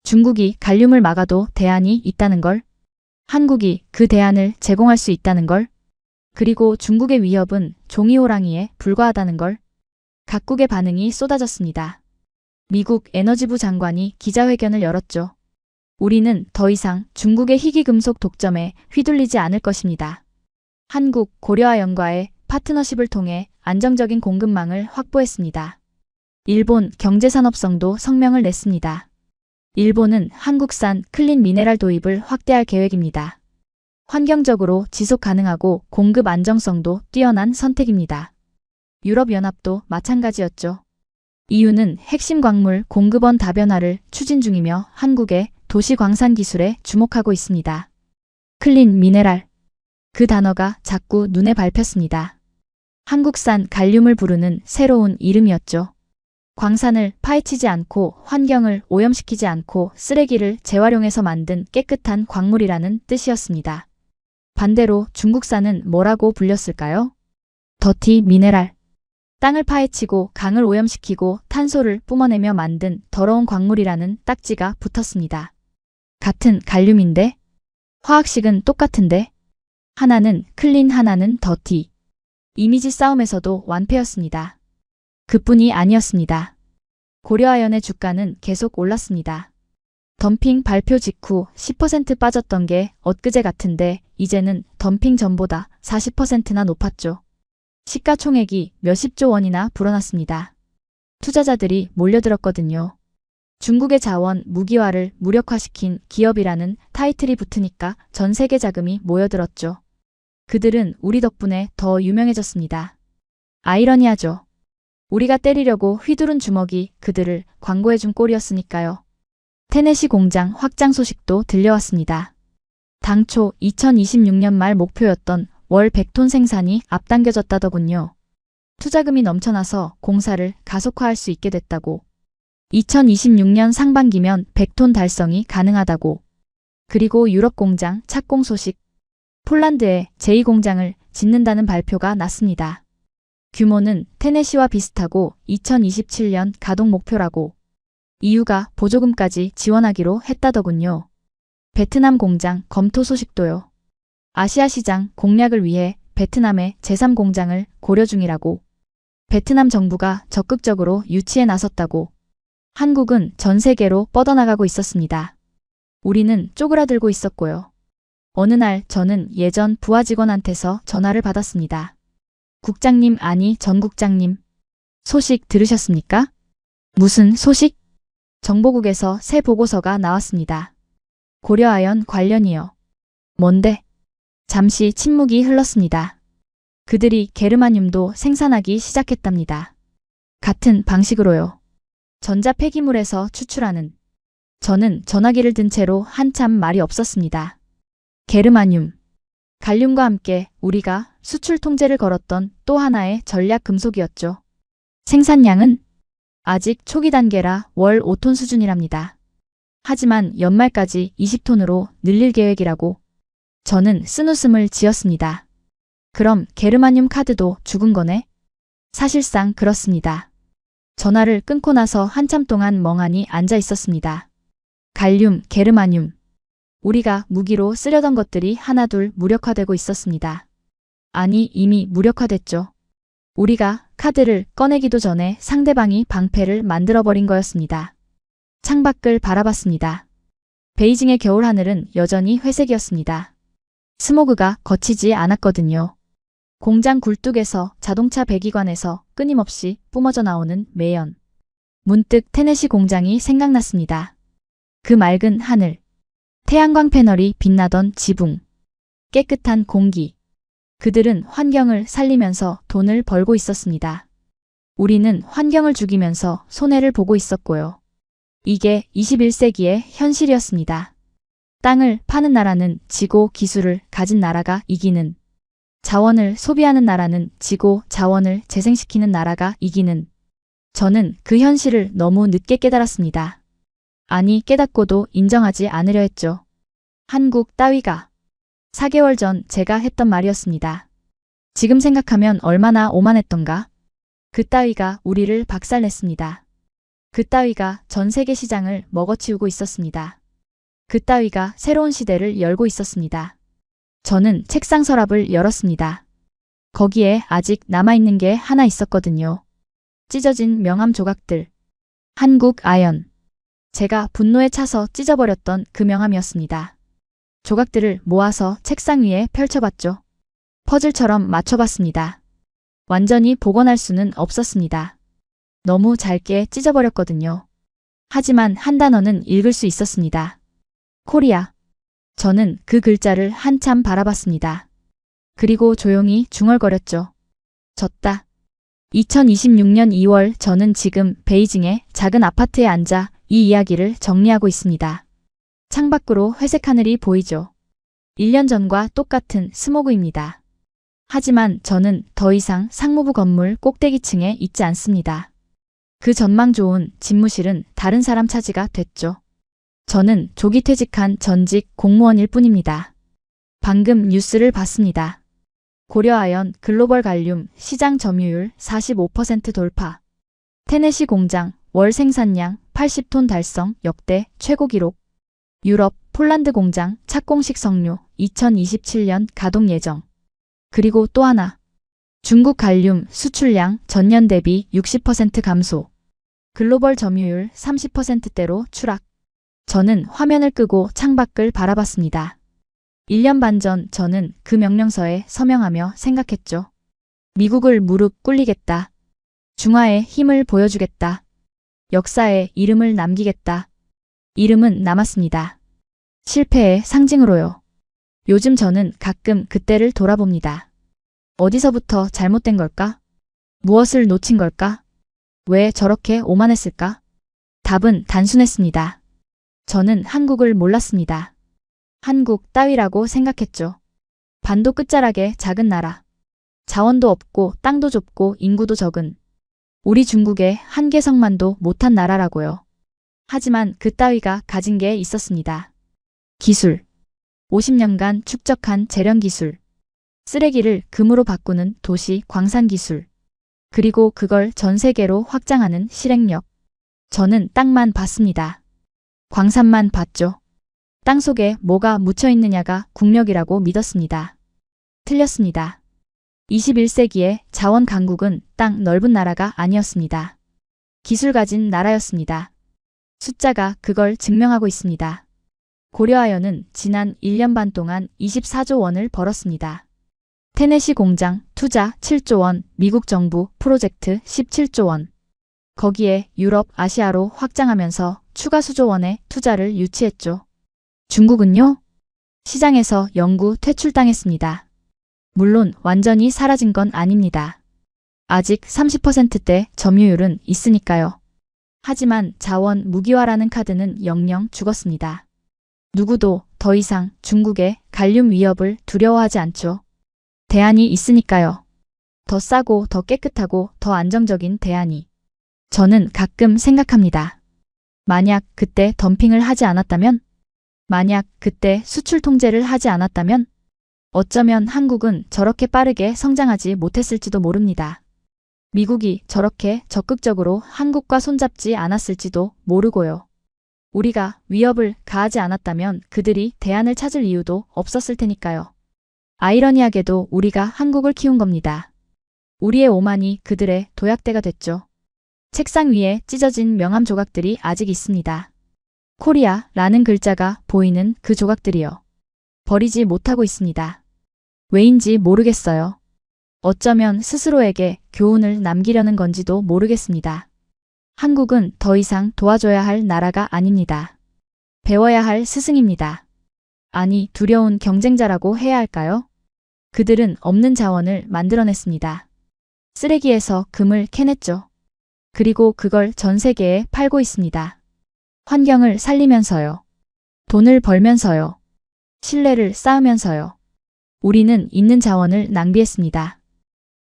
Speaker 1: 중국이 갈륨을 막아도 대안이 있다는 걸. 한국이 그 대안을 제공할 수 있다는 걸. 그리고 중국의 위협은 종이호랑이에 불과하다는 걸. 각국의 반응이 쏟아졌습니다. 미국 에너지부 장관이 기자회견을 열었죠. 우리는 더 이상 중국의 희귀금속 독점에 휘둘리지 않을 것입니다. 한국, 고려아연과의 파트너십을 통해 안정적인 공급망을 확보했습니다. 일본 경제산업성도 성명을 냈습니다. 일본은 한국산 클린 미네랄 도입을 확대할 계획입니다. 환경적으로 지속 가능하고 공급 안정성도 뛰어난 선택입니다. 유럽연합도 마찬가지였죠. EU는 핵심 광물 공급원 다변화를 추진 중이며 한국의 도시 광산 기술에 주목하고 있습니다. 클린 미네랄. 그 단어가 자꾸 눈에 밟혔습니다. 한국산 갈륨을 부르는 새로운 이름이었죠. 광산을 파헤치지 않고 환경을 오염시키지 않고 쓰레기를 재활용해서 만든 깨끗한 광물이라는 뜻이었습니다. 반대로 중국산은 뭐라고 불렸을까요? 더티 미네랄. 땅을 파헤치고 강을 오염시키고 탄소를 뿜어내며 만든 더러운 광물이라는 딱지가 붙었습니다. 같은 갈륨인데? 화학식은 똑같은데? 하나는 클린 하나는 더티. 이미지 싸움에서도 완패였습니다. 그뿐이 아니었습니다. 고려아연의 주가는 계속 올랐습니다. 덤핑 발표 직후 10% 빠졌던 게 엊그제 같은데 이제는 덤핑 전보다 40%나 높았죠. 시가총액이 몇십조 원이나 불어났습니다. 투자자들이 몰려들었거든요. 중국의 자원 무기화를 무력화시킨 기업이라는 타이틀이 붙으니까 전 세계 자금이 모여들었죠. 그들은 우리 덕분에 더 유명해졌습니다. 아이러니하죠. 우리가 때리려고 휘두른 주먹이 그들을 광고해준 꼴이었으니까요. 테네시 공장 확장 소식도 들려왔습니다. 당초 2026년 말 목표였던 월 100톤 생산이 앞당겨졌다더군요. 투자금이 넘쳐나서 공사를 가속화할 수 있게 됐다고. 2026년 상반기면 100톤 달성이 가능하다고. 그리고 유럽 공장 착공 소식. 폴란드에 제2공장을 짓는다는 발표가 났습니다. 규모는 테네시와 비슷하고 2027년 가동 목표라고. EU가 보조금까지 지원하기로 했다더군요. 베트남 공장 검토 소식도요. 아시아 시장 공략을 위해 베트남의 제3공장을 고려 중이라고. 베트남 정부가 적극적으로 유치에 나섰다고. 한국은 전 세계로 뻗어나가고 있었습니다. 우리는 쪼그라들고 있었고요. 어느 날 저는 예전 부하 직원한테서 전화를 받았습니다. 국장님, 아니 전 국장님. 소식 들으셨습니까? 무슨 소식? 정보국에서 새 보고서가 나왔습니다. 고려아연 관련이요. 뭔데? 잠시 침묵이 흘렀습니다. 그들이 게르마늄도 생산하기 시작했답니다. 같은 방식으로요. 전자 폐기물에서 추출하는. 저는 전화기를 든 채로 한참 말이 없었습니다. 게르마늄. 갈륨과 함께 우리가 수출 통제를 걸었던 또 하나의 전략 금속이었죠. 생산량은 아직 초기 단계라 월 5톤 수준이랍니다. 하지만 연말까지 20톤으로 늘릴 계획이라고. 저는 쓴웃음을 지었습니다. 그럼 게르마늄 카드도 죽은 거네? 사실상 그렇습니다. 전화를 끊고 나서 한참 동안 멍하니 앉아 있었습니다. 갈륨, 게르마늄. 우리가 무기로 쓰려던 것들이 하나둘 무력화되고 있었습니다. 아니, 이미 무력화됐죠. 우리가 카드를 꺼내기도 전에 상대방이 방패를 만들어버린 거였습니다. 창밖을 바라봤습니다. 베이징의 겨울 하늘은 여전히 회색이었습니다. 스모그가 거치지 않았거든요. 공장 굴뚝에서 자동차 배기관에서 끊임없이 뿜어져 나오는 매연. 문득 테네시 공장이 생각났습니다. 그 맑은 하늘. 태양광 패널이 빛나던 지붕. 깨끗한 공기. 그들은 환경을 살리면서 돈을 벌고 있었습니다. 우리는 환경을 죽이면서 손해를 보고 있었고요. 이게 21세기의 현실이었습니다. 땅을 파는 나라는 지고 기술을 가진 나라가 이기는. 자원을 소비하는 나라는 지고 자원을 재생시키는 나라가 이기는. 저는 그 현실을 너무 늦게 깨달았습니다. 아니, 깨닫고도 인정하지 않으려 했죠. 한국 따위가. 4개월 전 제가 했던 말이었습니다. 지금 생각하면 얼마나 오만했던가. 그 따위가 우리를 박살냈습니다. 그 따위가 전 세계 시장을 먹어치우고 있었습니다. 그 따위가 새로운 시대를 열고 있었습니다. 저는 책상 서랍을 열었습니다. 거기에 아직 남아있는 게 하나 있었거든요. 찢어진 명함 조각들. 한국 아연. 제가 분노에 차서 찢어버렸던 그 명함이었습니다. 조각들을 모아서 책상 위에 펼쳐봤죠. 퍼즐처럼 맞춰봤습니다. 완전히 복원할 수는 없었습니다. 너무 짧게 찢어버렸거든요. 하지만 한 단어는 읽을 수 있었습니다. 코리아. 저는 그 글자를 한참 바라봤습니다. 그리고 조용히 중얼거렸죠. 졌다. 2026년 2월 저는 지금 베이징의 작은 아파트에 앉아 이 이야기를 정리하고 있습니다. 창밖으로 회색 하늘이 보이죠. 1년 전과 똑같은 스모그입니다. 하지만 저는 더 이상 상무부 건물 꼭대기층에 있지 않습니다. 그 전망 좋은 집무실은 다른 사람 차지가 됐죠. 저는 조기 퇴직한 전직 공무원일 뿐입니다. 방금 뉴스를 봤습니다. 고려아연 글로벌 갈륨 시장 점유율 45% 돌파. 테네시 공장 월 생산량 80톤 달성 역대 최고 기록. 유럽 폴란드 공장 착공식 성료 2027년 가동 예정. 그리고 또 하나. 중국 갈륨 수출량 전년 대비 60% 감소. 글로벌 점유율 30%대로 추락. 저는 화면을 끄고 창밖을 바라봤습니다. 1년 반 전 저는 그 명령서에 서명하며 생각했죠. 미국을 무릎 꿇리겠다. 중화의 힘을 보여주겠다. 역사에 이름을 남기겠다. 이름은 남았습니다. 실패의 상징으로요. 요즘 저는 가끔 그때를 돌아봅니다. 어디서부터 잘못된 걸까? 무엇을 놓친 걸까? 왜 저렇게 오만했을까? 답은 단순했습니다. 저는 한국을 몰랐습니다. 한국 따위라고 생각했죠. 반도 끝자락의 작은 나라. 자원도 없고 땅도 좁고 인구도 적은 우리 중국의 한 개성만도 못한 나라라고요. 하지만 그 따위가 가진 게 있었습니다. 기술. 50년간 축적한 재련 기술. 쓰레기를 금으로 바꾸는 도시 광산 기술. 그리고 그걸 전 세계로 확장하는 실행력. 저는 땅만 봤습니다. 광산만 봤죠. 땅 속에 뭐가 묻혀 있느냐가 국력이라고 믿었습니다. 틀렸습니다. 21세기의 자원 강국은 땅 넓은 나라가 아니었습니다. 기술 가진 나라였습니다. 숫자가 그걸 증명하고 있습니다. 고려아연은 지난 1년 반 동안 24조 원을 벌었습니다. 테네시 공장 투자 7조 원, 미국 정부 프로젝트 17조 원. 거기에 유럽, 아시아로 확장하면서 추가 수조 원의 투자를 유치했죠. 중국은요? 시장에서 영구 퇴출당했습니다. 물론 완전히 사라진 건 아닙니다. 아직 30%대 점유율은 있으니까요. 하지만 자원 무기화라는 카드는 영영 죽었습니다. 누구도 더 이상 중국의 갈륨 위협을 두려워하지 않죠. 대안이 있으니까요. 더 싸고 더 깨끗하고 더 안정적인 대안이. 저는 가끔 생각합니다. 만약 그때 덤핑을 하지 않았다면? 만약 그때 수출 통제를 하지 않았다면? 어쩌면 한국은 저렇게 빠르게 성장하지 못했을지도 모릅니다. 미국이 저렇게 적극적으로 한국과 손잡지 않았을지도 모르고요. 우리가 위협을 가하지 않았다면 그들이 대안을 찾을 이유도 없었을 테니까요. 아이러니하게도 우리가 한국을 키운 겁니다. 우리의 오만이 그들의 도약대가 됐죠. 책상 위에 찢어진 명함 조각들이 아직 있습니다. 코리아라는 글자가 보이는 그 조각들이요. 버리지 못하고 있습니다. 왜인지 모르겠어요. 어쩌면 스스로에게 교훈을 남기려는 건지도 모르겠습니다. 한국은 더 이상 도와줘야 할 나라가 아닙니다. 배워야 할 스승입니다. 아니, 두려운 경쟁자라고 해야 할까요? 그들은 없는 자원을 만들어냈습니다. 쓰레기에서 금을 캐냈죠. 그리고 그걸 전 세계에 팔고 있습니다. 환경을 살리면서요. 돈을 벌면서요. 신뢰를 쌓으면서요. 우리는 있는 자원을 낭비했습니다.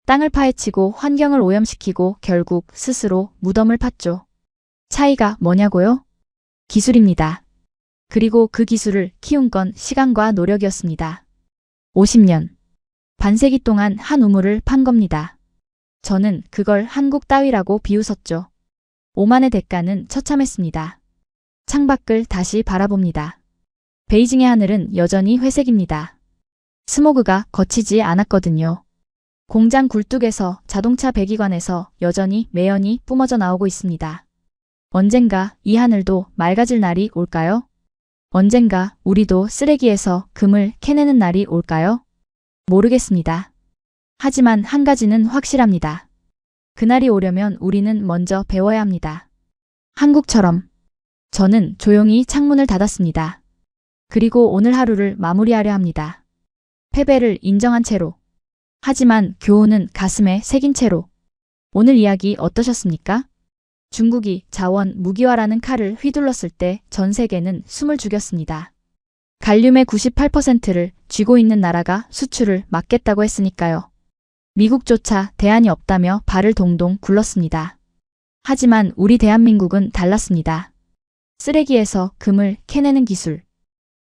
Speaker 1: 땅을 파헤치고 환경을 오염시키고 결국 스스로 무덤을 팠죠. 차이가 뭐냐고요? 기술입니다. 그리고 그 기술을 키운 건 시간과 노력이었습니다. 50년. 반세기 동안 한 우물을 판 겁니다. 저는 그걸 한국 따위라고 비웃었죠. 오만의 대가는 처참했습니다. 창밖을 다시 바라봅니다. 베이징의 하늘은 여전히 회색입니다. 스모그가 거치지 않았거든요. 공장 굴뚝에서 자동차 배기관에서 여전히 매연이 뿜어져 나오고 있습니다. 언젠가 이 하늘도 맑아질 날이 올까요? 언젠가 우리도 쓰레기에서 금을 캐내는 날이 올까요? 모르겠습니다. 하지만 한 가지는 확실합니다. 그날이 오려면 우리는 먼저 배워야 합니다. 한국처럼. 저는 조용히 창문을 닫았습니다. 그리고 오늘 하루를 마무리하려 합니다. 패배를 인정한 채로. 하지만 교훈은 가슴에 새긴 채로. 오늘 이야기 어떠셨습니까? 중국이 자원 무기화라는 칼을 휘둘렀을 때 전 세계는 숨을 죽였습니다. 갈륨의 98%를 쥐고 있는 나라가 수출을 막겠다고 했으니까요. 미국조차 대안이 없다며 발을 동동 굴렀습니다. 하지만 우리 대한민국은 달랐습니다. 쓰레기에서 금을 캐내는 기술.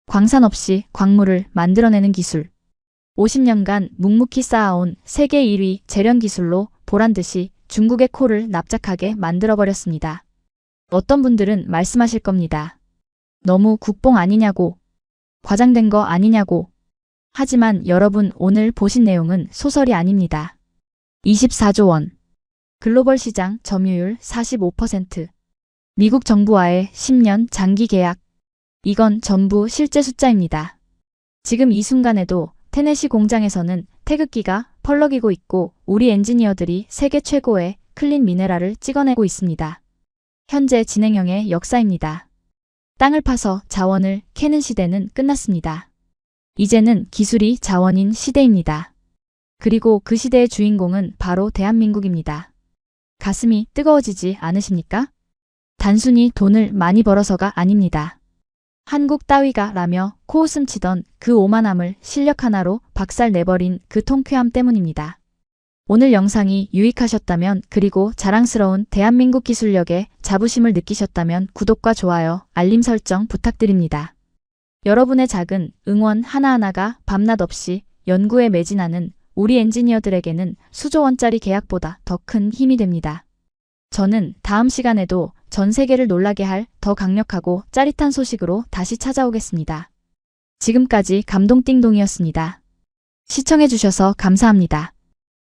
Speaker 1: 광산 없이 광물을 만들어내는 기술. 50년간 묵묵히 쌓아온 세계 1위 재련 기술로 보란듯이 중국의 코를 납작하게 만들어버렸습니다. 어떤 분들은 말씀하실 겁니다. 너무 국뽕 아니냐고. 과장된 거 아니냐고. 하지만 여러분, 오늘 보신 내용은 소설이 아닙니다. 24조 원. 글로벌 시장 점유율 45%. 미국 정부와의 10년 장기 계약. 이건 전부 실제 숫자입니다. 지금 이 순간에도 테네시 공장에서는 태극기가 펄럭이고 있고 우리 엔지니어들이 세계 최고의 클린 미네랄을 찍어내고 있습니다. 현재 진행형의 역사입니다. 땅을 파서 자원을 캐는 시대는 끝났습니다. 이제는 기술이 자원인 시대입니다. 그리고 그 시대의 주인공은 바로 대한민국입니다. 가슴이 뜨거워지지 않으십니까? 단순히 돈을 많이 벌어서가 아닙니다. 한국 따위가 라며 코웃음 치던 그 오만함을 실력 하나로 박살 내버린 그 통쾌함 때문입니다. 오늘 영상이 유익하셨다면 그리고 자랑스러운 대한민국 기술력에 자부심을 느끼셨다면 구독과 좋아요, 알림 설정 부탁드립니다. 여러분의 작은 응원 하나하나가 밤낮 없이 연구에 매진하는 우리 엔지니어들에게는 수조 원짜리 계약보다 더 큰 힘이 됩니다. 저는 다음 시간에도 전 세계를 놀라게 할 더 강력하고 짜릿한 소식으로 다시 찾아오겠습니다. 지금까지 감동띵동이었습니다. 시청해주셔서 감사합니다.